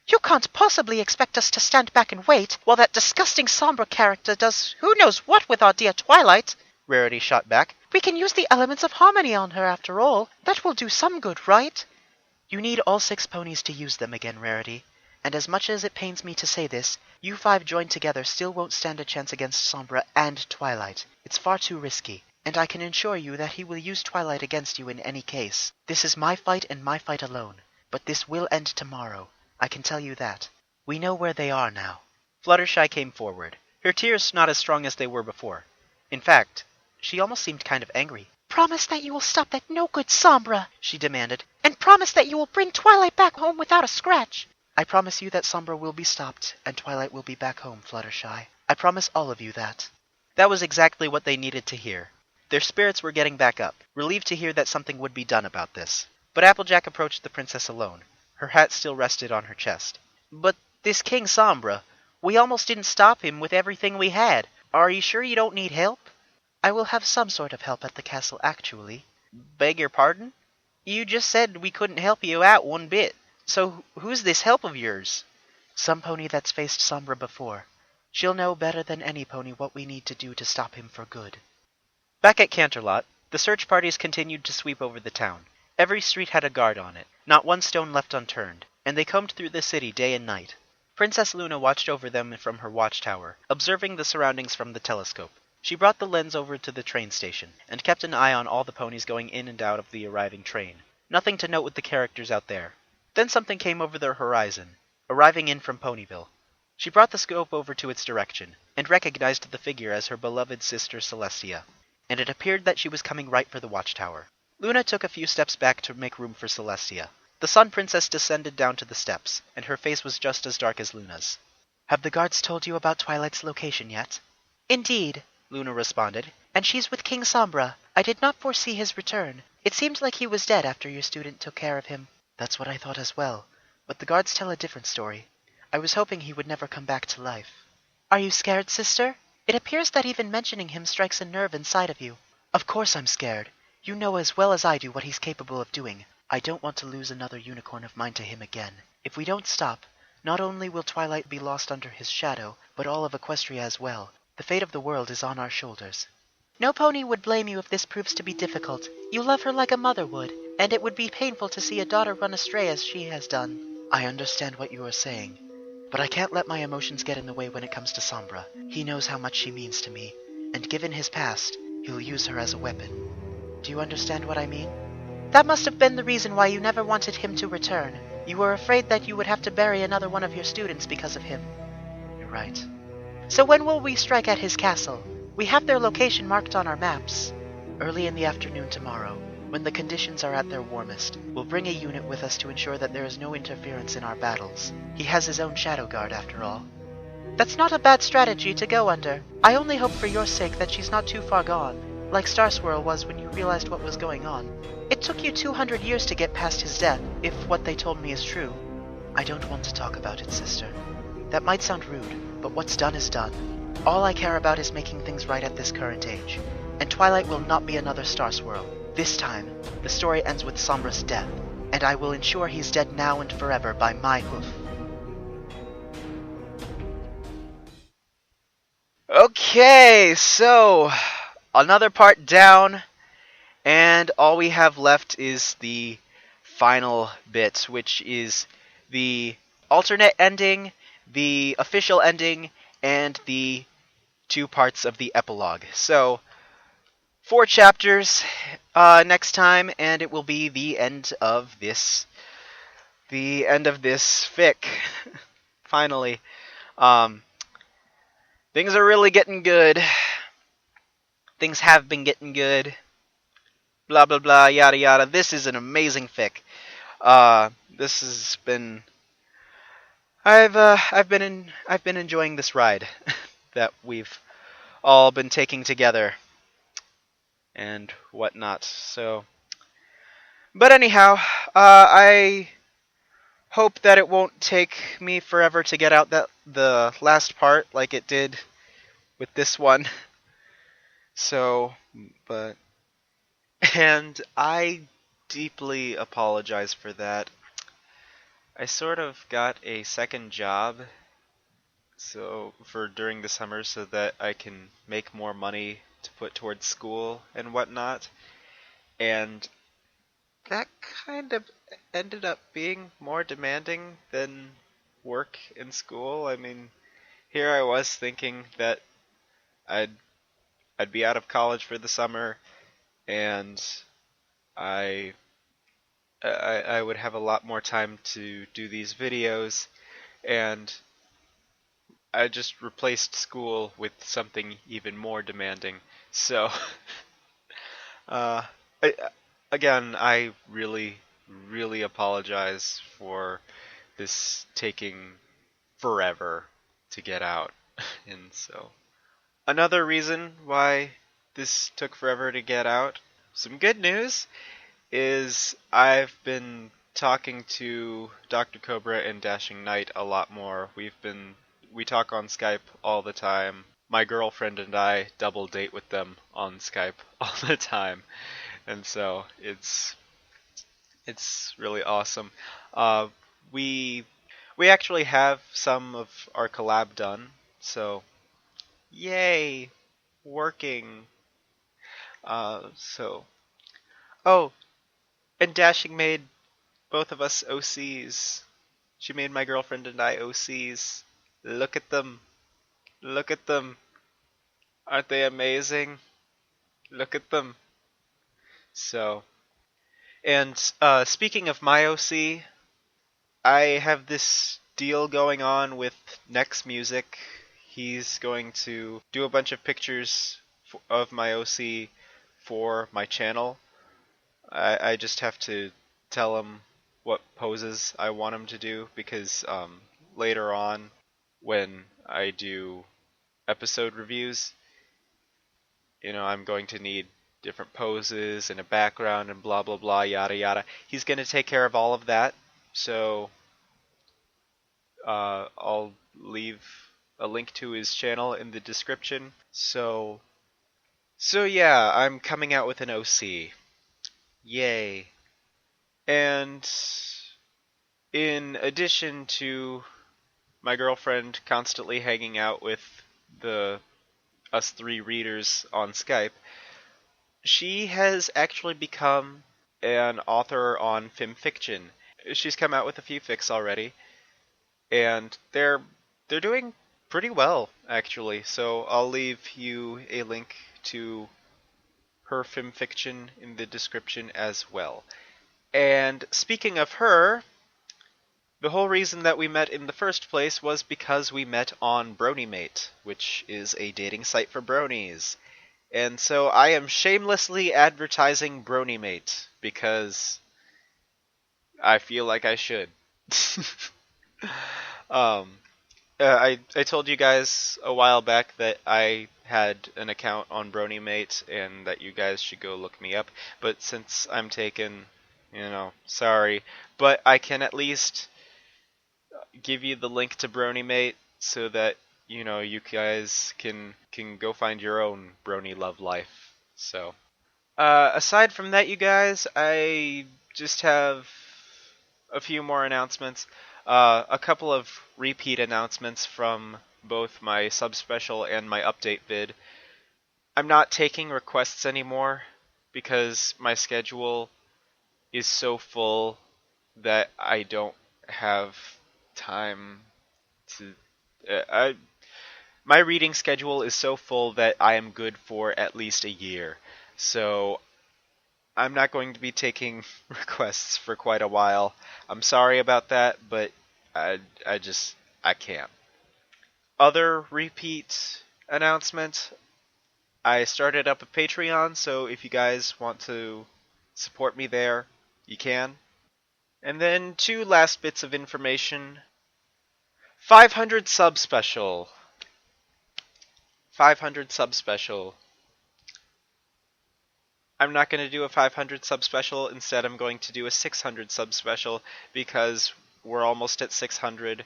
You can't possibly expect us to stand back and wait while that disgusting Sombra character does who knows what with our dear Twilight, Rarity shot back. We can use the elements of harmony on her after all. That will do some good, right? You need all 6 ponies to use them again, Rarity. And as much as it pains me to say this, you 5 joined together still won't stand a chance against Sombra and Twilight. It's far too risky, and I can assure you that he will use Twilight against you in any case. This is my fight and my fight alone, but this will end tomorrow. I can tell you that. We know where they are now. Fluttershy came forward, her tears not as strong as they were before. In fact, she almost seemed kind of angry. Promise that you will stop that no-good Sombra, she demanded, and promise that you will bring Twilight back home without a scratch. I promise you that Sombra will be stopped, and Twilight will be back home, Fluttershy. I promise all of you that. That was exactly what they needed to hear. Their spirits were getting back up, relieved to hear that something would be done about this. But Applejack approached the princess alone. Her hat still rested on her chest. But this King Sombra, we almost didn't stop him with everything we had. Are you sure you don't need help? I will have some sort of help at the castle, actually. Beg your pardon? You just said we couldn't help you out one bit. So who's this help of yours? Some pony that's faced Sombra before. She'll know better than any pony what we need to do to stop him for good. Back at Canterlot, the search parties continued to sweep over the town. Every street had a guard on it, not one stone left unturned, and they combed through the city day and night. Princess Luna watched over them from her watchtower, observing the surroundings from the telescope. She brought the lens over to the train station, and kept an eye on all the ponies going in and out of the arriving train. Nothing to note with the characters out there. Then something came over their horizon, arriving in from Ponyville. She brought the scope over to its direction, and recognized the figure as her beloved sister Celestia, and it appeared that she was coming right for the watchtower. Luna took a few steps back to make room for Celestia. The Sun Princess descended down to the steps, and her face was just as dark as Luna's. Have the guards told you about Twilight's location yet? Indeed, Luna responded. And she's with King Sombra. I did not foresee his return. It seemed like he was dead after your student took care of him. That's what I thought as well, but the guards tell a different story. I was hoping he would never come back to life. Are you scared, sister? It appears that even mentioning him strikes a nerve inside of you. Of course I'm scared. You know as well as I do what he's capable of doing. I don't want to lose another unicorn of mine to him again. If we don't stop, not only will Twilight be lost under his shadow, but all of Equestria as well. The fate of the world is on our shoulders. No pony would blame you if this proves to be difficult. You love her like a mother would, and it would be painful to see a daughter run astray as she has done. I understand what you are saying, but I can't let my emotions get in the way when it comes to Sombra. He knows how much she means to me, and given his past, he'll use her as a weapon. Do you understand what I mean? That must have been the reason why you never wanted him to return. You were afraid that you would have to bury another one of your students because of him. You're right. So when will we strike at his castle? We have their location marked on our maps. Early in the afternoon tomorrow, when the conditions are at their warmest. We'll bring a unit with us to ensure that there is no interference in our battles. He has his own shadow guard, after all. That's not a bad strategy to go under. I only hope for your sake that she's not too far gone, like Starswirl was when you realized what was going on. It took you 200 years to get past his death, if what they told me is true. I don't want to talk about it, sister. That might sound rude, but what's done is done. All I care about is making things right at this current age. And Twilight will not be another Starswirl. This time, the story ends with Sombra's death, and I will ensure he's dead now and forever by my hoof. Okay, so another part down, and all we have left is the final bit, which is the alternate ending, the official ending, and the 2 parts of the epilogue. So 4 chapters next time, and it will be the end of this fic. Finally. Things are really getting good. Things have been getting good. Blah blah blah, yada yada. This is an amazing fic. This has been I've been enjoying this ride that we've all been taking together and whatnot. So, but anyhow, I hope that it won't take me forever to get out the last part like it did with this one. So, and I deeply apologize for that. I sort of got a second job for during the summer so that I can make more money to put towards school and whatnot. And that kind of ended up being more demanding than work in school. I mean, here I was thinking that I'd be out of college for the summer, and I would have a lot more time to do these videos, and I just replaced school with something even more demanding. So, uh, I, again, I really, really apologize for this taking forever to get out. And so, another reason why this took forever to get out, some good news, is I've been talking to Dr. Cobra and Dashing Knight a lot more. We talk on Skype all the time. My girlfriend and I double date with them on Skype all the time. And so it's really awesome. We actually have some of our collab done, so yay, working. Oh, and Dashing made both of us OCs. She made my girlfriend and I OCs. Look at them. Look at them. Aren't they amazing? Look at them. So, and speaking of my OC, I have this deal going on with Next Music. He's going to do a bunch of pictures of my OC for my channel. I just have to tell him what poses I want him to do, because later on when I do episode reviews, I'm going to need different poses and a background and blah blah blah, yada yada. He's going to take care of all of that, so I'll leave a link to his channel in the description. So yeah, I'm coming out with an OC. Yay. And in addition to my girlfriend constantly hanging out with us three readers on Skype, she has actually become an author on Fanfiction. She's come out with a few fics already, and they're doing pretty well, actually. So I'll leave you a link to her Fanfiction in the description as well. And speaking of her, the whole reason that we met in the first place was because we met on Brony, which is a dating site for bronies. And so I am shamelessly advertising Brony, because I feel like I should. I told you guys a while back that I had an account on Brony and that you guys should go look me up. But since I'm taken, sorry. But I can at least give you the link to Brony so that you guys can go find your own Brony love life. So aside from that, you guys, I just have a few more announcements. A couple of repeat announcements from both my subspecial and my update vid. I'm not taking requests anymore because my schedule is so full that I don't have time to... my reading schedule is so full that I am good for at least a year. So I'm not going to be taking requests for quite a while. I'm sorry about that, but I can't. Other repeat announcement, I started up a Patreon, so if you guys want to support me there, you can. And then 2 last bits of information. 500 sub special. 500 sub special. I'm not going to do a 500 sub special. Instead, I'm going to do a 600 sub special because we're almost at 600.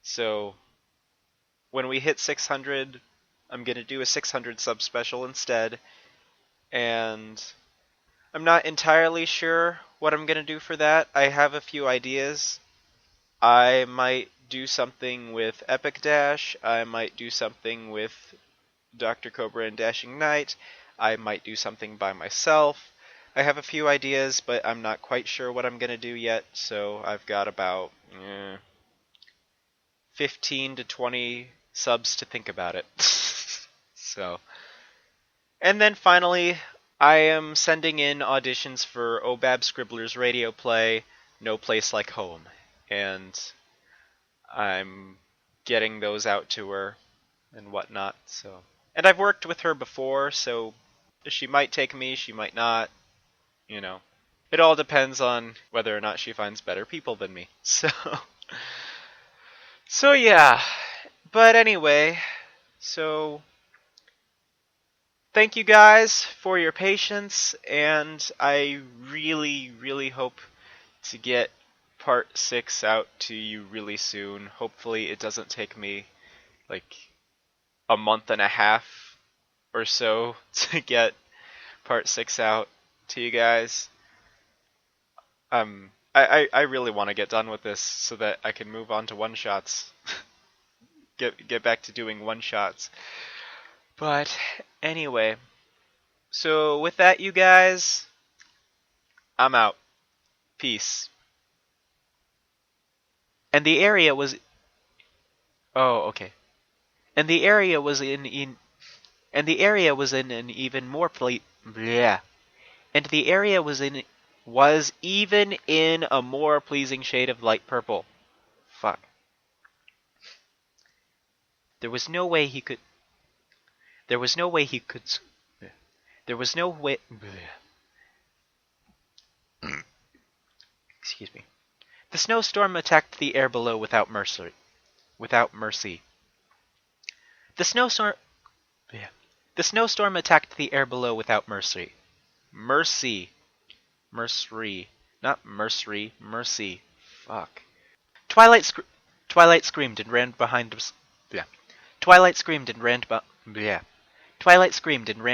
So when we hit 600, I'm going to do a 600 sub special instead. And I'm not entirely sure what I'm going to do for that. I have a few ideas. I might do something with Epic Dash. I might do something with Dr. Cobra and Dashing Knight. I might do something by myself. I have a few ideas, but I'm not quite sure what I'm going to do yet, so I've got about 15 to 20 subs to think about it. So, and then finally, I am sending in auditions for Obab Scribbler's radio play, No Place Like Home, and I'm getting those out to her and whatnot. So, and I've worked with her before, so she might take me, she might not. You know, it all depends on whether or not she finds better people than me. So yeah. But anyway, so thank you guys for your patience, and I really, really hope to get part 6 out to you really soon. Hopefully it doesn't take me like a month and a half or so to get part 6 out to you guys. I really want to get done with this so that I can move on to one-shots. get back to doing one-shots. But anyway, so with that, you guys, I'm out. Peace. And the area was... Oh, okay. And the area was in and the area was in an even more bleh. And the area was even in a more pleasing shade of light purple. Fuck. There was no way he could. There was no way. Excuse me. The snowstorm attacked the air below without mercy. The snowstorm attacked the air below without mercy. Mercy. Not mercy. Mercy. Fuck. Twilight screamed and ran behind. Twilight screamed and ran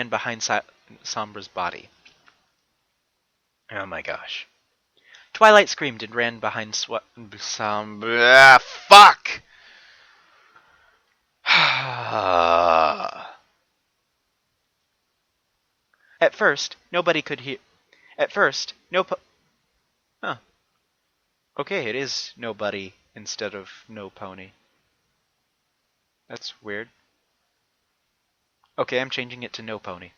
behind Sombra's body. Oh my gosh. Twilight screamed and ran behind Sombra. Fuck! At first, nobody could hear. At first, Huh. Okay, it is nobody instead of no pony. That's weird. Okay, I'm changing it to no pony.